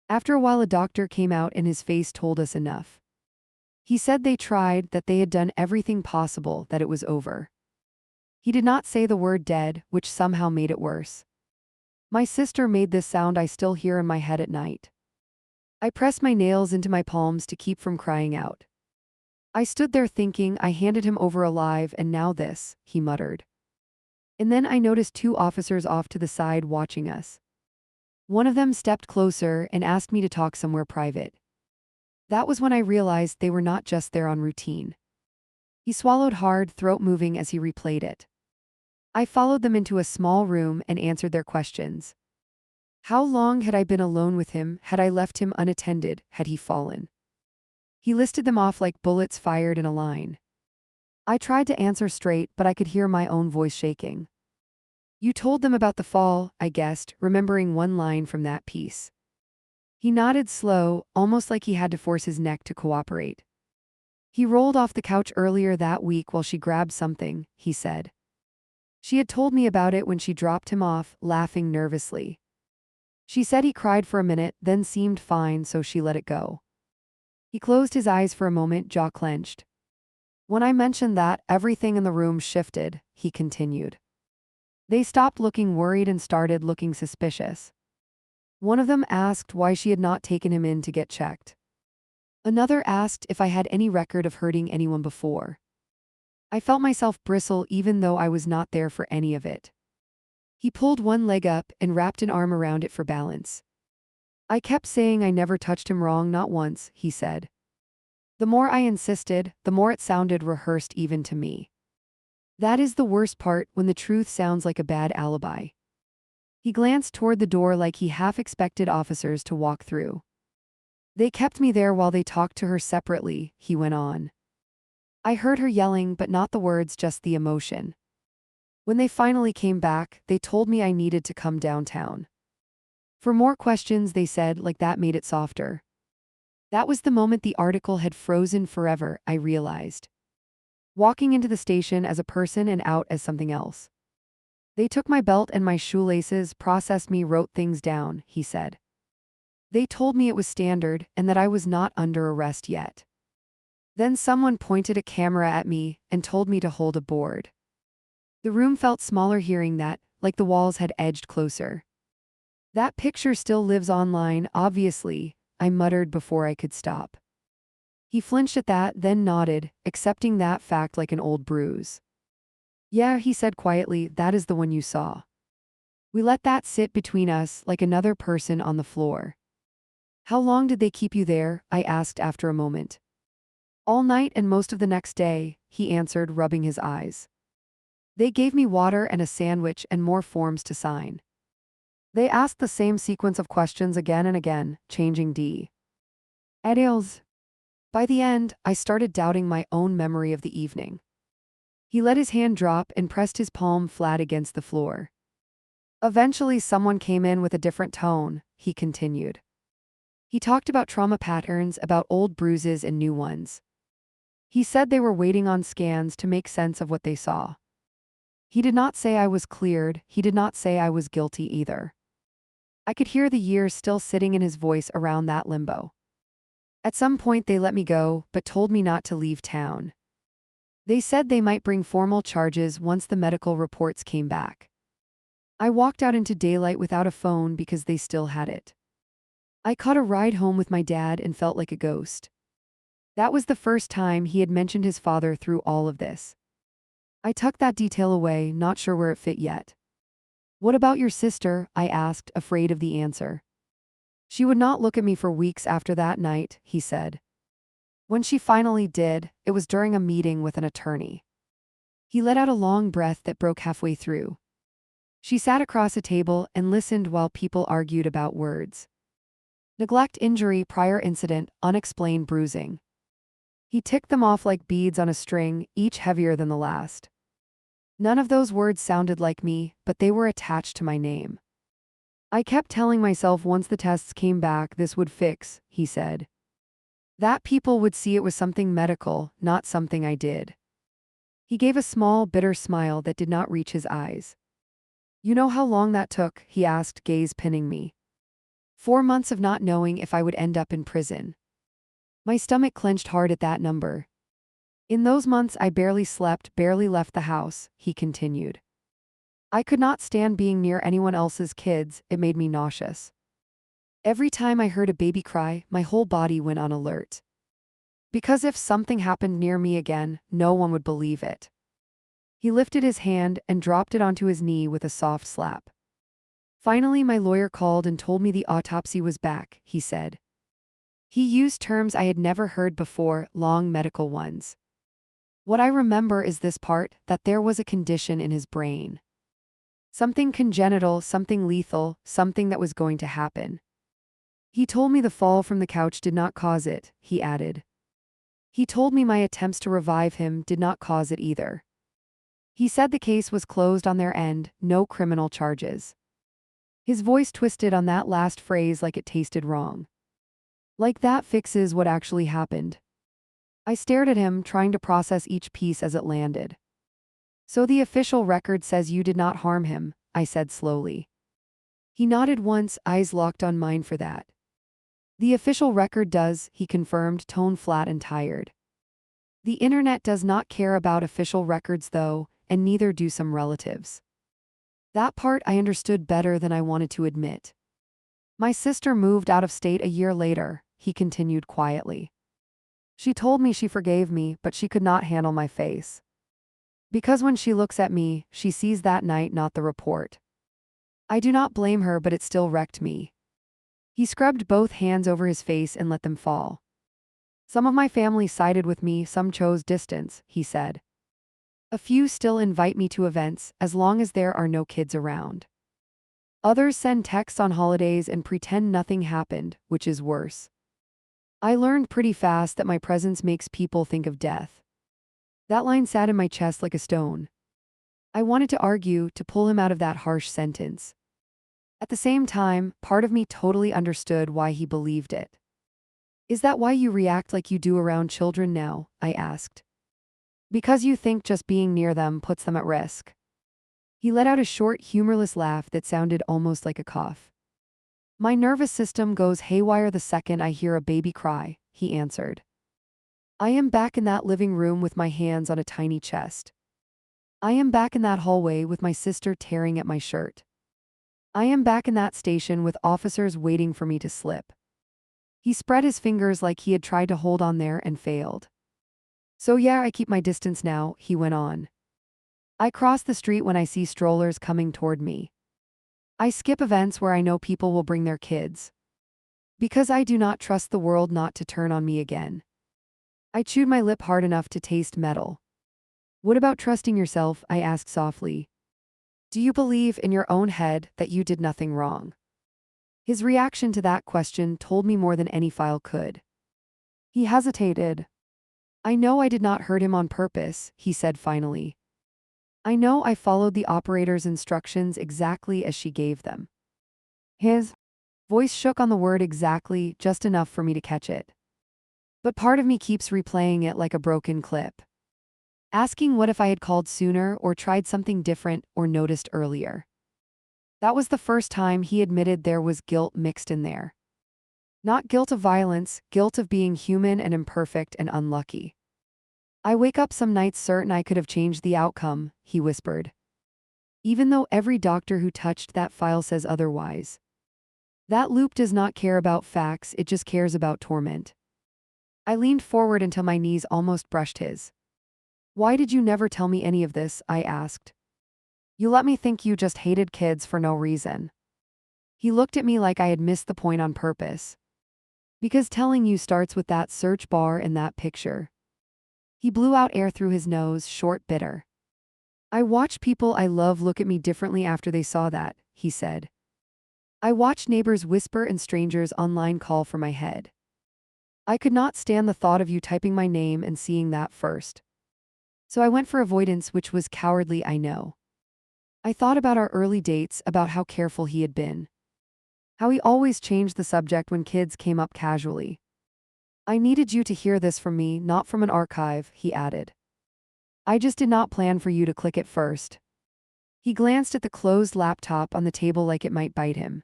After a while a doctor came out and his face told us enough. He said they tried, that they had done everything possible, that it was over. He did not say the word dead, which somehow made it worse. My sister made this sound I still hear in my head at night. I pressed my nails into my palms to keep from crying out. I stood there thinking, I handed him over alive and now this, he muttered. And then I noticed 2 officers off to the side watching us. One of them stepped closer and asked me to talk somewhere private. That was when I realized they were not just there on routine. He swallowed hard, throat moving as he replayed it. I followed them into a small room and answered their questions. How long had I been alone with him? Had I left him unattended? Had he fallen? He listed them off like bullets fired in a line. I tried to answer straight, but I could hear my own voice shaking. You told them about the fall, I guessed, remembering one line from that piece. He nodded slow, almost like he had to force his neck to cooperate. He rolled off the couch earlier that week while she grabbed something, he said. She had told me about it when she dropped him off, laughing nervously. She said he cried for a minute, then seemed fine, so she let it go. He closed his eyes for a moment, jaw clenched. When I mentioned that, everything in the room shifted, he continued. They stopped looking worried and started looking suspicious. One of them asked why she had not taken him in to get checked. Another asked if I had any record of hurting anyone before. I felt myself bristle even though I was not there for any of it. He pulled one leg up and wrapped an arm around it for balance. I kept saying I never touched him wrong, not once, he said. The more I insisted, the more it sounded rehearsed even to me. That is the worst part, when the truth sounds like a bad alibi. He glanced toward the door like he half expected officers to walk through. They kept me there while they talked to her separately, he went on. I heard her yelling, but not the words, just the emotion. When they finally came back, they told me I needed to come downtown. For more questions, they said, like that made it softer. That was the moment the article had frozen forever, I realized. Walking into the station as a person and out as something else. They took my belt and my shoelaces, processed me, wrote things down, he said. They told me it was standard and that I was not under arrest yet. Then someone pointed a camera at me and told me to hold a board. The room felt smaller hearing that, like the walls had edged closer. That picture still lives online, obviously, I muttered before I could stop. He flinched at that, then nodded, accepting that fact like an old bruise. Yeah, he said quietly, that is the one you saw. We let that sit between us like another person on the floor. How long did they keep you there? I asked after a moment. All night and most of the next day, he answered, rubbing his eyes. They gave me water and a sandwich and more forms to sign. They asked the same sequence of questions again and again, changing details. By the end, I started doubting my own memory of the evening. He let his hand drop and pressed his palm flat against the floor. Eventually, someone came in with a different tone, he continued. He talked about trauma patterns, about old bruises and new ones. He said they were waiting on scans to make sense of what they saw. He did not say I was cleared, he did not say I was guilty either. I could hear the years still sitting in his voice around that limbo. At some point they let me go, but told me not to leave town. They said they might bring formal charges once the medical reports came back. I walked out into daylight without a phone because they still had it. I caught a ride home with my dad and felt like a ghost. That was the first time he had mentioned his father through all of this. I tucked that detail away, not sure where it fit yet. What about your sister? I asked, afraid of the answer. She would not look at me for weeks after that night, he said. When she finally did, it was during a meeting with an attorney. He let out a long breath that broke halfway through. She sat across a table and listened while people argued about words. Neglect, injury, prior incident, unexplained bruising. He ticked them off like beads on a string, each heavier than the last. None of those words sounded like me, but they were attached to my name. I kept telling myself once the tests came back this would fix, he said. That people would see it was something medical, not something I did. He gave a small, bitter smile that did not reach his eyes. You know how long that took? He asked, gaze pinning me. 4 months of not knowing if I would end up in prison. My stomach clenched hard at that number. In those months I barely slept, barely left the house, he continued. I could not stand being near anyone else's kids, it made me nauseous. Every time I heard a baby cry, my whole body went on alert. Because if something happened near me again, no one would believe it. He lifted his hand and dropped it onto his knee with a soft slap. Finally, my lawyer called and told me the autopsy was back, he said. He used terms I had never heard before, long medical ones. What I remember is this part, that there was a condition in his brain. Something congenital, something lethal, something that was going to happen. He told me the fall from the couch did not cause it, he added. He told me my attempts to revive him did not cause it either. He said the case was closed on their end, no criminal charges. His voice twisted on that last phrase like it tasted wrong. Like that fixes what actually happened. I stared at him, trying to process each piece as it landed. So the official record says you did not harm him, I said slowly. He nodded once, eyes locked on mine for that. The official record does, he confirmed, tone flat and tired. The internet does not care about official records though, and neither do some relatives. That part I understood better than I wanted to admit. My sister moved out of state a year later, he continued quietly. She told me she forgave me, but she could not handle my face. Because when she looks at me, she sees that night, not the report. I do not blame her, but it still wrecked me. He scrubbed both hands over his face and let them fall. Some of my family sided with me, some chose distance, he said. A few still invite me to events, as long as there are no kids around. Others send texts on holidays and pretend nothing happened, which is worse. I learned pretty fast that my presence makes people think of death. That line sat in my chest like a stone. I wanted to argue, to pull him out of that harsh sentence. At the same time, part of me totally understood why he believed it. Is that why you react like you do around children now? I asked. Because you think just being near them puts them at risk. He let out a short, humorless laugh that sounded almost like a cough. My nervous system goes haywire the second I hear a baby cry, he answered. I am back in that living room with my hands on a tiny chest. I am back in that hallway with my sister tearing at my shirt. I am back in that station with officers waiting for me to slip. He spread his fingers like he had tried to hold on there and failed. So yeah, I keep my distance now, he went on. I cross the street when I see strollers coming toward me. I skip events where I know people will bring their kids. Because I do not trust the world not to turn on me again. I chewed my lip hard enough to taste metal. What about trusting yourself? I asked softly. Do you believe in your own head that you did nothing wrong? His reaction to that question told me more than any file could. He hesitated. I know I did not hurt him on purpose, he said finally. I know I followed the operator's instructions exactly as she gave them. His voice shook on the word exactly, just enough for me to catch it. But part of me keeps replaying it like a broken clip. Asking what if I had called sooner or tried something different or noticed earlier. That was the first time he admitted there was guilt mixed in there. Not guilt of violence, guilt of being human and imperfect and unlucky. I wake up some nights certain I could have changed the outcome, he whispered. Even though every doctor who touched that file says otherwise. That loop does not care about facts, it just cares about torment. I leaned forward until my knees almost brushed his. Why did you never tell me any of this? I asked. You let me think you just hated kids for no reason. He looked at me like I had missed the point on purpose. Because telling you starts with that search bar and that picture. He blew out air through his nose, short, bitter. I watched people I love look at me differently after they saw that, he said. I watched neighbors whisper and strangers online call for my head. I could not stand the thought of you typing my name and seeing that first. So I went for avoidance, which was cowardly, I know. I thought about our early dates, about how careful he had been. How he always changed the subject when kids came up casually. I needed you to hear this from me, not from an archive, he added. I just did not plan for you to click it first. He glanced at the closed laptop on the table like it might bite him.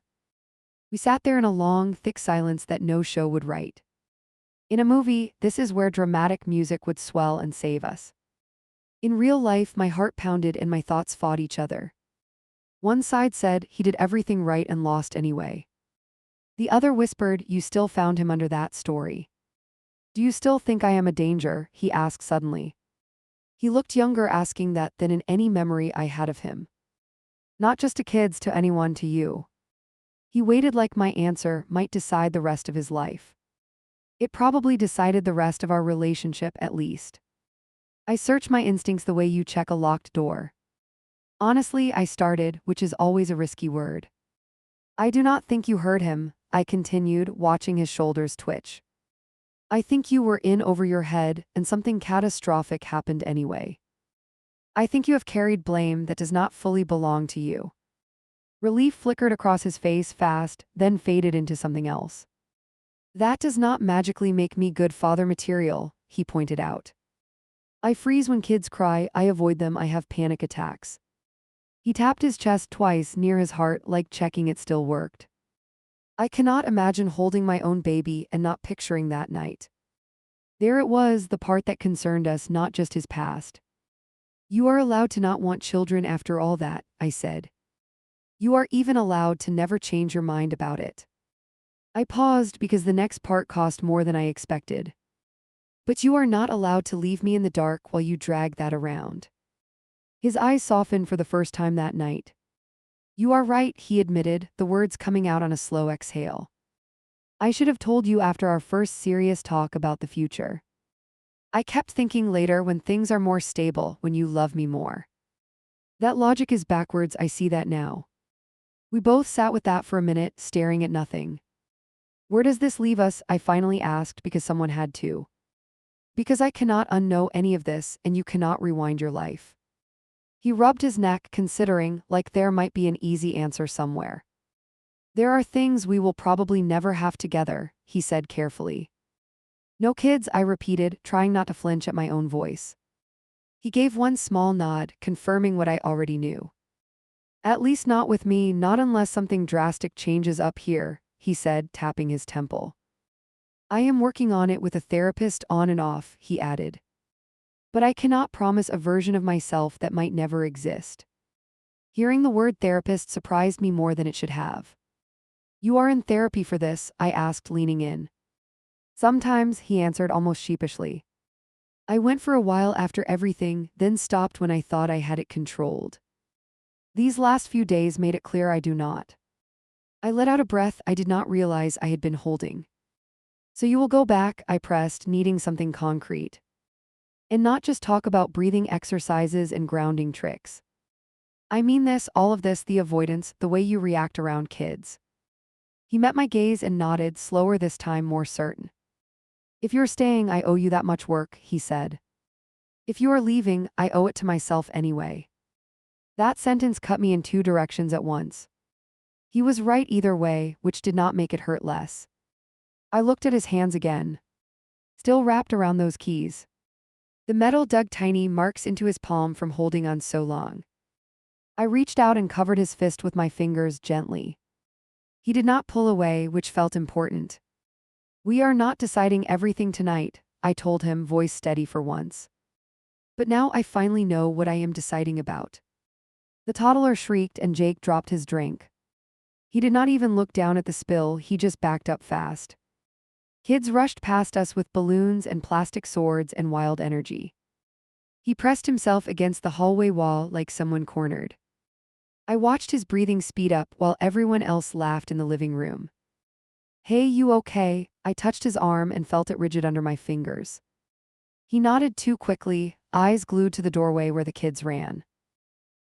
We sat there in a long, thick silence that no show would write. In a movie, this is where dramatic music would swell and save us. In real life, my heart pounded and my thoughts fought each other. One side said he did everything right and lost anyway. The other whispered, you still found him under that story. Do you still think I am a danger? He asked suddenly. He looked younger asking that than in any memory I had of him. Not just to kids, to anyone, to you. He waited like my answer might decide the rest of his life. It probably decided the rest of our relationship at least. I search my instincts the way you check a locked door. Honestly, I started, which is always a risky word. I do not think you heard him, I continued, watching his shoulders twitch. I think you were in over your head, and something catastrophic happened anyway. I think you have carried blame that does not fully belong to you. Relief flickered across his face fast, then faded into something else. That does not magically make me good father material, he pointed out. I freeze when kids cry, I avoid them, I have panic attacks. He tapped his chest twice near his heart like checking it still worked. I cannot imagine holding my own baby and not picturing that night. There it was, the part that concerned us, not just his past. You are allowed to not want children after all that, I said. You are even allowed to never change your mind about it. I paused because the next part cost more than I expected. But you are not allowed to leave me in the dark while you drag that around. His eyes softened for the first time that night. You are right, he admitted, the words coming out on a slow exhale. I should have told you after our first serious talk about the future. I kept thinking later when things are more stable, when you love me more. That logic is backwards, I see that now. We both sat with that for a minute, staring at nothing. Where does this leave us? I finally asked because someone had to. Because I cannot unknow any of this, and you cannot rewind your life. He rubbed his neck, considering, like there might be an easy answer somewhere. There are things we will probably never have together, he said carefully. No kids, I repeated, trying not to flinch at my own voice. He gave one small nod, confirming what I already knew. At least not with me, not unless something drastic changes up here, he said, tapping his temple. I am working on it with a therapist on and off, he added. But I cannot promise a version of myself that might never exist. Hearing the word therapist surprised me more than it should have. You are in therapy for this? I asked, leaning in. Sometimes, he answered almost sheepishly. I went for a while after everything, then stopped when I thought I had it controlled. These last few days made it clear I do not. I let out a breath I did not realize I had been holding. So you will go back, I pressed, needing something concrete. And not just talk about breathing exercises and grounding tricks. I mean this, all of this, the avoidance, the way you react around kids. He met my gaze and nodded, slower this time, more certain. If you're staying, I owe you that much work, he said. If you are leaving, I owe it to myself anyway. That sentence cut me in two directions at once. He was right either way, which did not make it hurt less. I looked at his hands again. Still wrapped around those keys. The metal dug tiny marks into his palm from holding on so long. I reached out and covered his fist with my fingers gently. He did not pull away, which felt important. We are not deciding everything tonight, I told him, voice steady for once. But now I finally know what I am deciding about. The toddler shrieked and Jake dropped his drink. He did not even look down at the spill, he just backed up fast. Kids rushed past us with balloons and plastic swords and wild energy. He pressed himself against the hallway wall like someone cornered. I watched his breathing speed up while everyone else laughed in the living room. Hey, you okay? I touched his arm and felt it rigid under my fingers. He nodded too quickly, eyes glued to the doorway where the kids ran.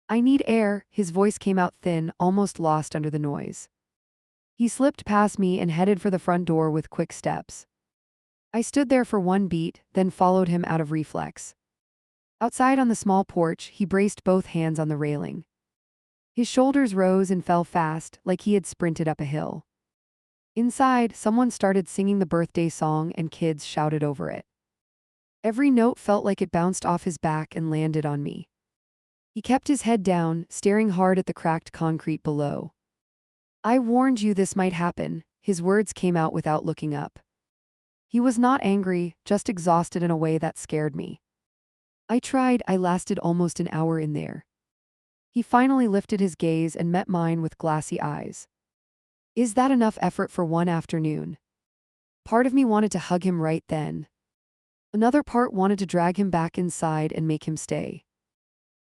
I need air, his voice came out thin, almost lost under the noise. He slipped past me and headed for the front door with quick steps. I stood there for one beat, then followed him out of reflex. Outside on the small porch, he braced both hands on the railing. His shoulders rose and fell fast, like he had sprinted up a hill. Inside, someone started singing the birthday song and kids shouted over it. Every note felt like it bounced off his back and landed on me. He kept his head down, staring hard at the cracked concrete below. I warned you this might happen, his words came out without looking up. He was not angry, just exhausted in a way that scared me. I tried, I lasted almost an hour in there. He finally lifted his gaze and met mine with glassy eyes. Is that enough effort for one afternoon? Part of me wanted to hug him right then. Another part wanted to drag him back inside and make him stay.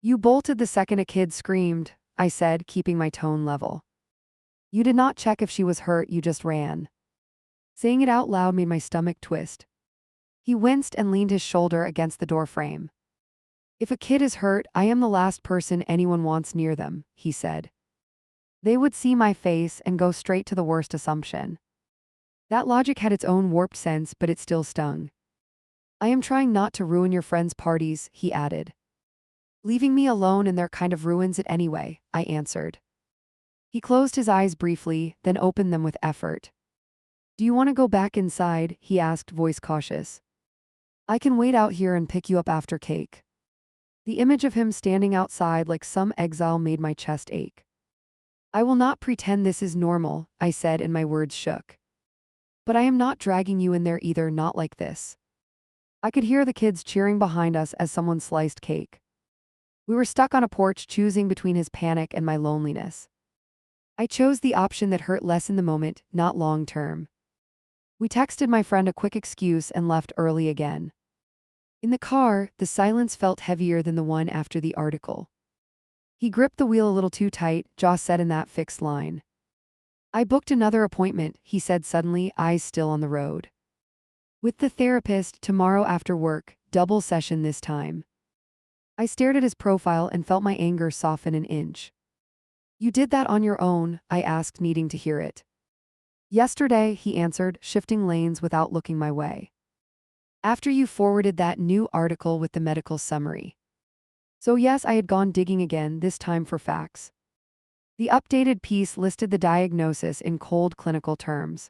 You bolted the second a kid screamed, I said, keeping my tone level. You did not check if she was hurt, you just ran. Saying it out loud made my stomach twist. He winced and leaned his shoulder against the doorframe. If a kid is hurt, I am the last person anyone wants near them, he said. They would see my face and go straight to the worst assumption. That logic had its own warped sense, but it still stung. I am trying not to ruin your friends' parties, he added. Leaving me alone in their kind of ruins it anyway, I answered. He closed his eyes briefly, then opened them with effort. Do you want to go back inside? He asked, voice cautious. I can wait out here and pick you up after cake. The image of him standing outside like some exile made my chest ache. I will not pretend this is normal, I said, and my words shook. But I am not dragging you in there either, not like this. I could hear the kids cheering behind us as someone sliced cake. We were stuck on a porch choosing between his panic and my loneliness. I chose the option that hurt less in the moment, not long term. We texted my friend a quick excuse and left early again. In the car, the silence felt heavier than the one after the article. He gripped the wheel a little too tight, Joss said in that fixed line. I booked another appointment, he said suddenly, eyes still on the road. With the therapist, tomorrow after work, double session this time. I stared at his profile and felt my anger soften an inch. You did that on your own, I asked, needing to hear it. Yesterday, he answered, shifting lanes without looking my way. After you forwarded that new article with the medical summary. So yes, I had gone digging again, this time for facts. The updated piece listed the diagnosis in cold clinical terms.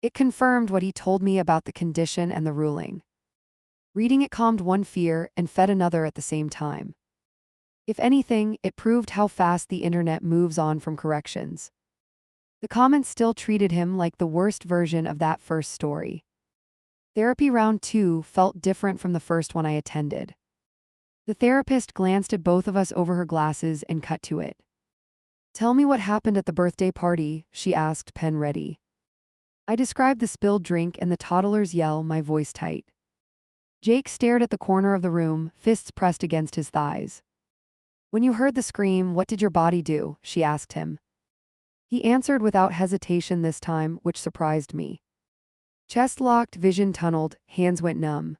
It confirmed what he told me about the condition and the ruling. Reading it calmed one fear and fed another at the same time. If anything, it proved how fast the internet moves on from corrections. The comments still treated him like the worst version of that first story. Therapy round 2 felt different from the first one I attended. The therapist glanced at both of us over her glasses and cut to it. Tell me what happened at the birthday party, she asked, pen ready. I described the spilled drink and the toddler's yell, my voice tight. Jake stared at the corner of the room, fists pressed against his thighs. When you heard the scream, what did your body do? She asked him. He answered without hesitation this time, which surprised me. Chest locked, vision tunneled, hands went numb.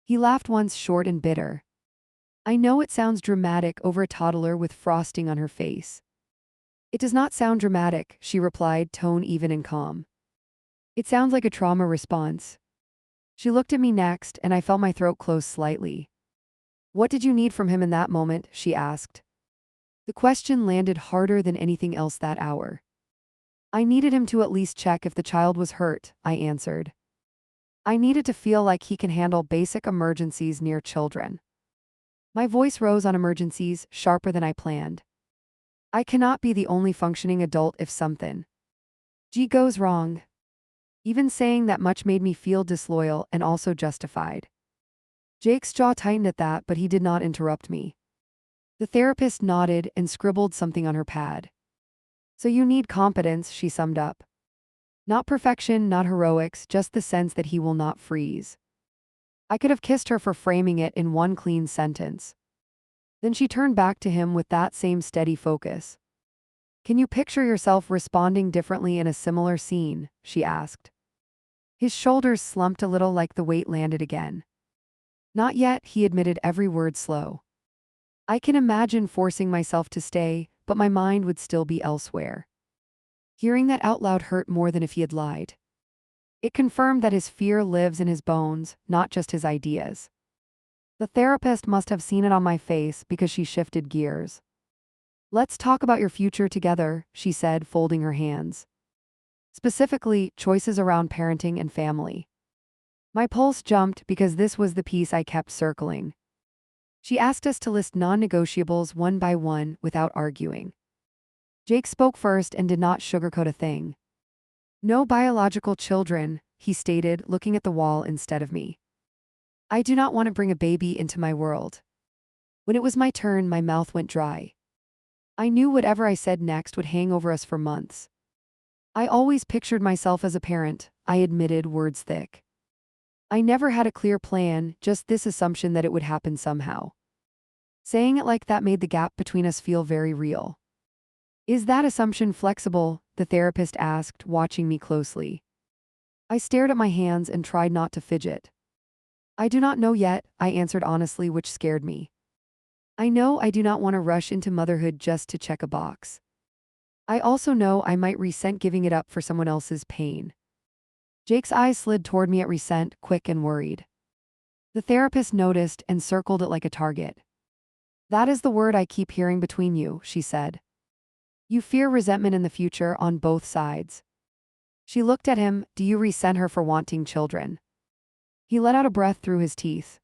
He laughed once, short and bitter. I know it sounds dramatic over a toddler with frosting on her face. It does not sound dramatic, she replied, tone even and calm. It sounds like a trauma response. She looked at me next, and I felt my throat close slightly. What did you need from him in that moment? She asked. The question landed harder than anything else that hour. I needed him to at least check if the child was hurt, I answered. I needed to feel like he can handle basic emergencies near children. My voice rose on emergencies, sharper than I planned. I cannot be the only functioning adult if something goes wrong. Even saying that much made me feel disloyal and also justified. Jake's jaw tightened at that, but he did not interrupt me. The therapist nodded and scribbled something on her pad. So you need competence, she summed up. Not perfection, not heroics, just the sense that he will not freeze. I could have kissed her for framing it in one clean sentence. Then she turned back to him with that same steady focus. Can you picture yourself responding differently in a similar scene? She asked. His shoulders slumped a little like the weight landed again. Not yet, he admitted, every word slow. I can imagine forcing myself to stay, but my mind would still be elsewhere. Hearing that out loud hurt more than if he had lied. It confirmed that his fear lives in his bones, not just his ideas. The therapist must have seen it on my face because she shifted gears. Let's talk about your future together, she said, folding her hands. Specifically, choices around parenting and family. My pulse jumped because this was the piece I kept circling. She asked us to list non-negotiables one by one without arguing. Jake spoke first and did not sugarcoat a thing. No biological children, he stated, looking at the wall instead of me. I do not want to bring a baby into my world. When it was my turn, my mouth went dry. I knew whatever I said next would hang over us for months. I always pictured myself as a parent, I admitted, words thick. I never had a clear plan, just this assumption that it would happen somehow. Saying it like that made the gap between us feel very real. Is that assumption flexible? The therapist asked, watching me closely. I stared at my hands and tried not to fidget. I do not know yet, I answered honestly, which scared me. I know I do not want to rush into motherhood just to check a box. I also know I might resent giving it up for someone else's pain. Jake's eyes slid toward me at resent, quick and worried. The therapist noticed and circled it like a target. That is the word I keep hearing between you, she said. You fear resentment in the future on both sides. She looked at him. Do you resent her for wanting children? He let out a breath through his teeth.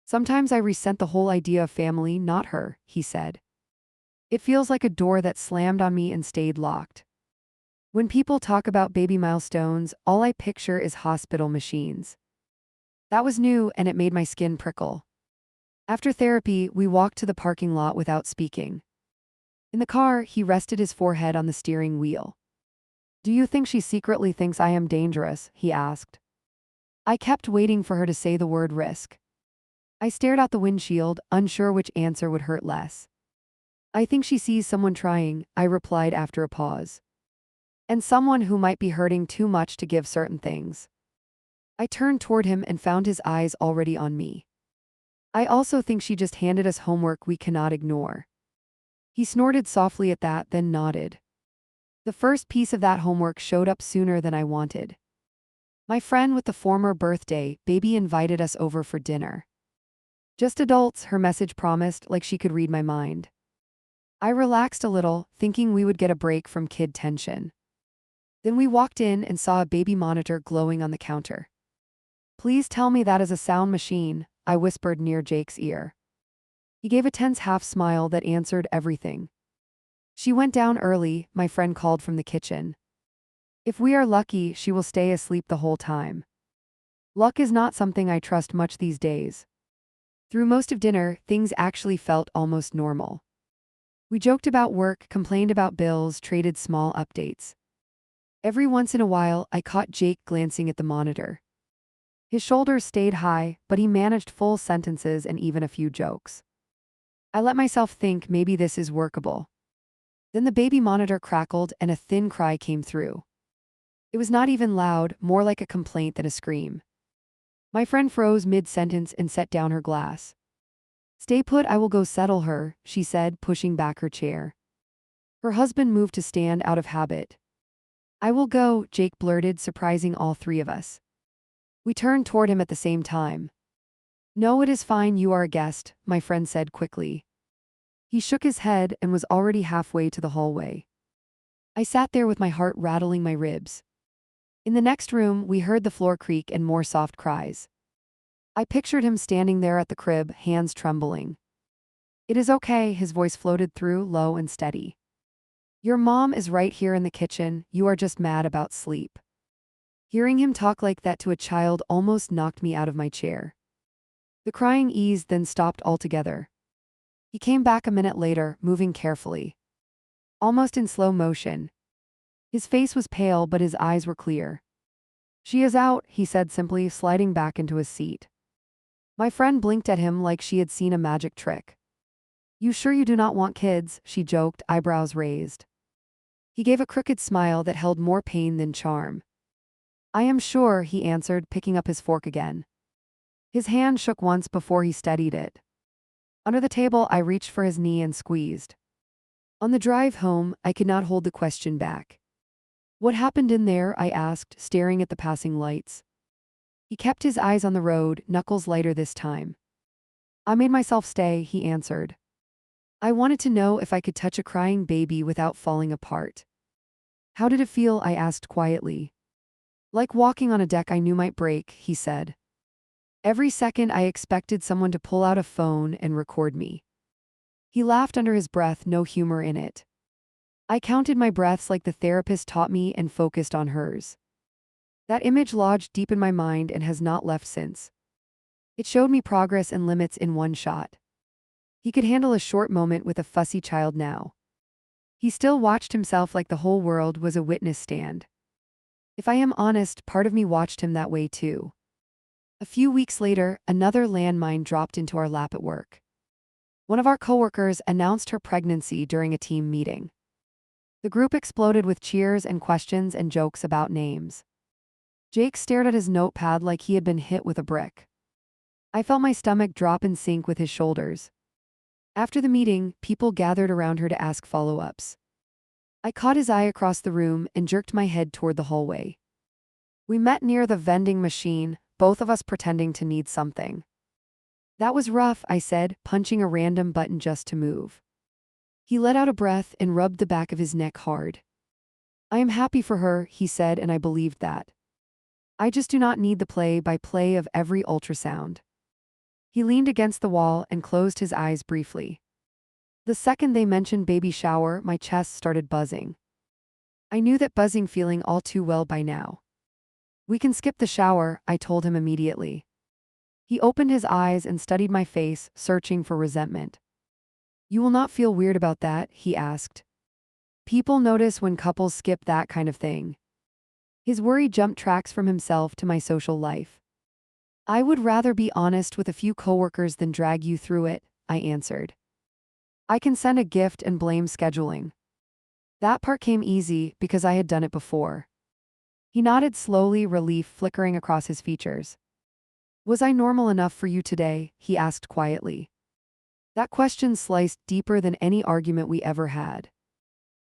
Sometimes I resent the whole idea of family, not her, he said. It feels like a door that slammed on me and stayed locked. When people talk about baby milestones, all I picture is hospital machines. That was new, and it made my skin prickle. After therapy, we walked to the parking lot without speaking. In the car, he rested his forehead on the steering wheel. Do you think she secretly thinks I am dangerous? He asked. I kept waiting for her to say the word risk. I stared out the windshield, unsure which answer would hurt less. I think she sees someone trying, I replied after a pause. And someone who might be hurting too much to give certain things. I turned toward him and found his eyes already on me. I also think she just handed us homework we cannot ignore. He snorted softly at that, then nodded. The first piece of that homework showed up sooner than I wanted. My friend with the former birthday baby invited us over for dinner. Just adults, her message promised, like she could read my mind. I relaxed a little, thinking we would get a break from kid tension. Then we walked in and saw a baby monitor glowing on the counter. "Please tell me that is a sound machine," I whispered near Jake's ear. He gave a tense half smile that answered everything. "She went down early," my friend called from the kitchen. "If we are lucky, she will stay asleep the whole time." Luck is not something I trust much these days. Through most of dinner, things actually felt almost normal. We joked about work, complained about bills, traded small updates. Every once in a while, I caught Jake glancing at the monitor. His shoulders stayed high, but he managed full sentences and even a few jokes. I let myself think maybe this is workable. Then the baby monitor crackled and a thin cry came through. It was not even loud, more like a complaint than a scream. My friend froze mid-sentence and set down her glass. "Stay put, I will go settle her," she said, pushing back her chair. Her husband moved to stand out of habit. "I will go," Jake blurted, surprising all three of us. We turned toward him at the same time. "No, it is fine, you are a guest," my friend said quickly. He shook his head and was already halfway to the hallway. I sat there with my heart rattling my ribs. In the next room, we heard the floor creak and more soft cries. I pictured him standing there at the crib, hands trembling. "It is okay," his voice floated through, low and steady. "Your mom is right here in the kitchen, you are just mad about sleep." Hearing him talk like that to a child almost knocked me out of my chair. The crying eased, then stopped altogether. He came back a minute later, moving carefully. Almost in slow motion. His face was pale, but his eyes were clear. "She is out," he said simply, sliding back into his seat. My friend blinked at him like she had seen a magic trick. "You sure you do not want kids?" she joked, eyebrows raised. He gave a crooked smile that held more pain than charm. "I am sure," he answered, picking up his fork again. His hand shook once before he steadied it. Under the table, I reached for his knee and squeezed. On the drive home, I could not hold the question back. "What happened in there?" I asked, staring at the passing lights. He kept his eyes on the road, knuckles lighter this time. "I made myself stay," he answered. "I wanted to know if I could touch a crying baby without falling apart." "How did it feel?" I asked quietly. "Like walking on a deck I knew might break," he said. Every second I expected someone to pull out a phone and record me. He laughed under his breath, no humor in it. I counted my breaths like the therapist taught me and focused on hers. That image lodged deep in my mind and has not left since. It showed me progress and limits in one shot. He could handle a short moment with a fussy child now. He still watched himself like the whole world was a witness stand. If I am honest, part of me watched him that way too. A few weeks later, another landmine dropped into our lap at work. One of our coworkers announced her pregnancy during a team meeting. The group exploded with cheers and questions and jokes about names. Jake stared at his notepad like he had been hit with a brick. I felt my stomach drop in sync with his shoulders. After the meeting, people gathered around her to ask follow-ups. I caught his eye across the room and jerked my head toward the hallway. We met near the vending machine, both of us pretending to need something. "That was rough," I said, punching a random button just to move. He let out a breath and rubbed the back of his neck hard. "I am happy for her," he said, and I believed that. "I just do not need the play-by-play of every ultrasound." He leaned against the wall and closed his eyes briefly. The second they mentioned baby shower, my chest started buzzing. I knew that buzzing feeling all too well by now. "We can skip the shower," I told him immediately. He opened his eyes and studied my face, searching for resentment. "You will not feel weird about that?" he asked. "People notice when couples skip that kind of thing." His worry jumped tracks from himself to my social life. "I would rather be honest with a few coworkers than drag you through it," I answered. I can send a gift and blame scheduling. That part came easy because I had done it before. He nodded slowly, relief flickering across his features. Was I normal enough for you today? He asked quietly. That question sliced deeper than any argument we ever had.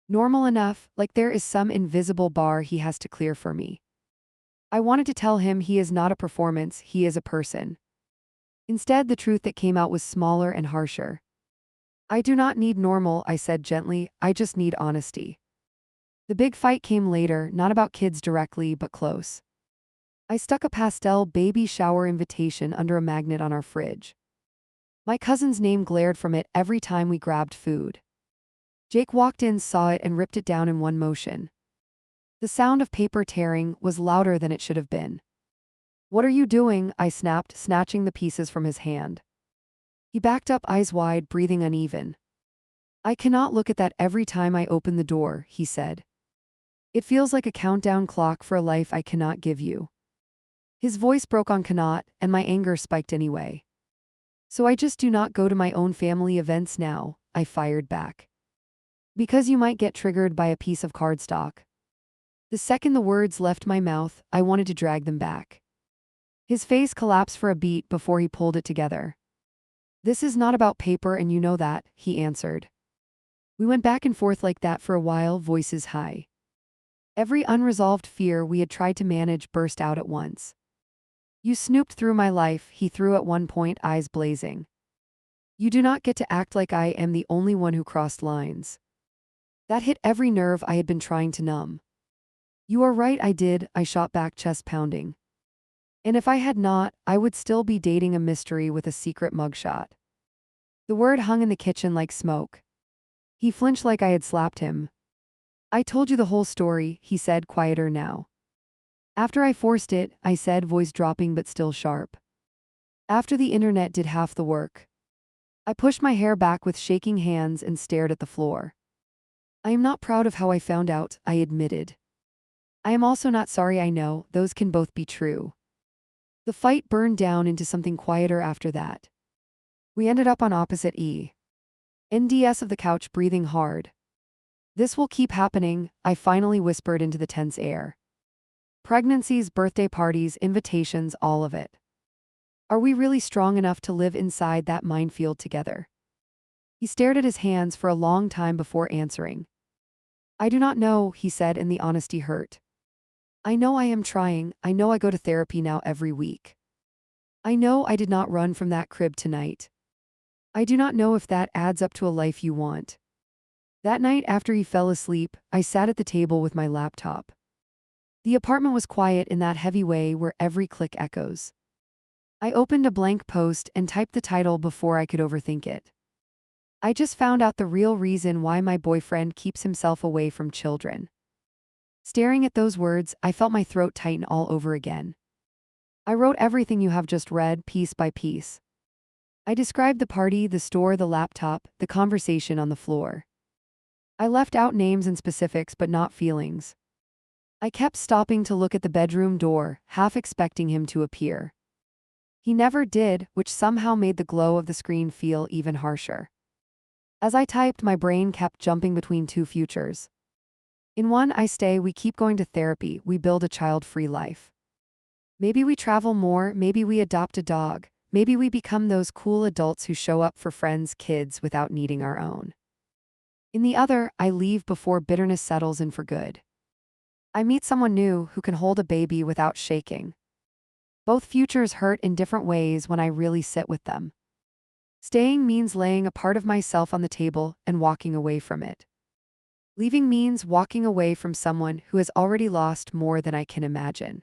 Normal enough, like there is some invisible bar he has to clear for me. I wanted to tell him he is not a performance, he is a person. Instead, the truth that came out was smaller and harsher. I do not need normal, I said gently, I just need honesty. The big fight came later, not about kids directly, but close. I stuck a pastel baby shower invitation under a magnet on our fridge. My cousin's name glared from it every time we grabbed food. Jake walked in, saw it, and ripped it down in one motion. The sound of paper tearing was louder than it should have been. What are you doing? I snapped, snatching the pieces from his hand. He backed up, eyes wide, breathing uneven. I cannot look at that every time I open the door, he said. It feels like a countdown clock for a life I cannot give you. His voice broke on cannot, and my anger spiked anyway. So I just do not go to my own family events now, I fired back. Because you might get triggered by a piece of cardstock. The second the words left my mouth, I wanted to drag them back. His face collapsed for a beat before he pulled it together. This is not about paper and you know that, he answered. We went back and forth like that for a while, voices high. Every unresolved fear we had tried to manage burst out at once. You snooped through my life, he threw at one point, eyes blazing. You do not get to act like I am the only one who crossed lines. That hit every nerve I had been trying to numb. You are right, I did, I shot back, chest pounding. And if I had not, I would still be dating a mystery with a secret mugshot. The word hung in the kitchen like smoke. He flinched like I had slapped him. I told you the whole story, he said, quieter now. After I forced it, I said, voice dropping but still sharp. After the internet did half the work. I pushed my hair back with shaking hands and stared at the floor. I am not proud of how I found out, I admitted. I am also not sorry, I know, those can both be true. The fight burned down into something quieter after that. We ended up on opposite ends of the couch, breathing hard. This will keep happening, I finally whispered into the tense air. Pregnancies, birthday parties, invitations, all of it. Are we really strong enough to live inside that minefield together? He stared at his hands for a long time before answering. I do not know, he said, and the honesty hurt. I know I am trying, I know I go to therapy now every week. I know I did not run from that crib tonight. I do not know if that adds up to a life you want. That night after he fell asleep, I sat at the table with my laptop. The apartment was quiet in that heavy way where every click echoes. I opened a blank post and typed the title before I could overthink it. I just found out the real reason why my boyfriend keeps himself away from children. Staring at those words, I felt my throat tighten all over again. I wrote everything you have just read, piece by piece. I described the party, the store, the laptop, the conversation on the floor. I left out names and specifics but not feelings. I kept stopping to look at the bedroom door, half expecting him to appear. He never did, which somehow made the glow of the screen feel even harsher. As I typed, my brain kept jumping between two futures. In one, I stay, we keep going to therapy, we build a child-free life. Maybe we travel more, maybe we adopt a dog, maybe we become those cool adults who show up for friends' kids without needing our own. In the other, I leave before bitterness settles in for good. I meet someone new who can hold a baby without shaking. Both futures hurt in different ways when I really sit with them. Staying means laying a part of myself on the table and walking away from it. Leaving means walking away from someone who has already lost more than I can imagine.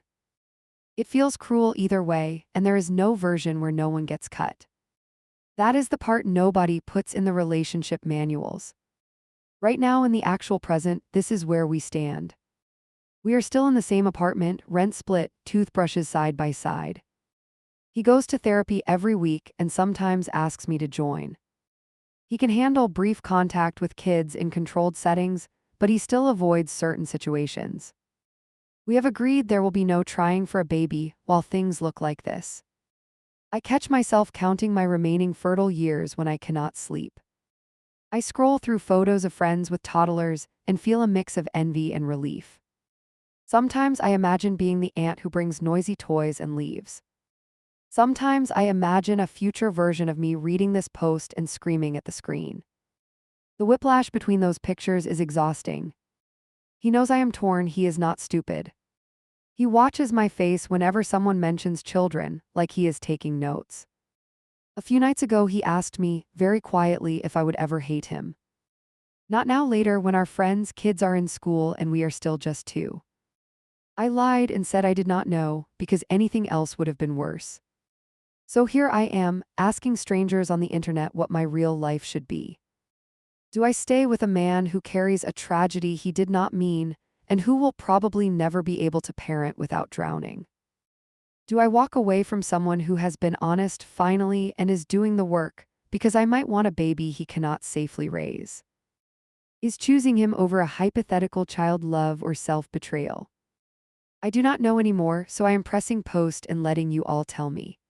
It feels cruel either way, and there is no version where no one gets cut. That is the part nobody puts in the relationship manuals. Right now in the actual present, this is where we stand. We are still in the same apartment, rent split, toothbrushes side by side. He goes to therapy every week and sometimes asks me to join. He can handle brief contact with kids in controlled settings, but he still avoids certain situations. We have agreed there will be no trying for a baby while things look like this. I catch myself counting my remaining fertile years when I cannot sleep. I scroll through photos of friends with toddlers and feel a mix of envy and relief. Sometimes I imagine being the aunt who brings noisy toys and leaves. Sometimes I imagine a future version of me reading this post and screaming at the screen. The whiplash between those pictures is exhausting. He knows I am torn, he is not stupid. He watches my face whenever someone mentions children, like he is taking notes. A few nights ago, he asked me, very quietly, if I would ever hate him. Not now, later, when our friends' kids are in school and we are still just two. I lied and said I did not know, because anything else would have been worse. So here I am, asking strangers on the internet what my real life should be. Do I stay with a man who carries a tragedy he did not mean and who will probably never be able to parent without drowning? Do I walk away from someone who has been honest finally and is doing the work because I might want a baby he cannot safely raise? Is choosing him over a hypothetical child love or self-betrayal? I do not know anymore, so I am pressing post and letting you all tell me.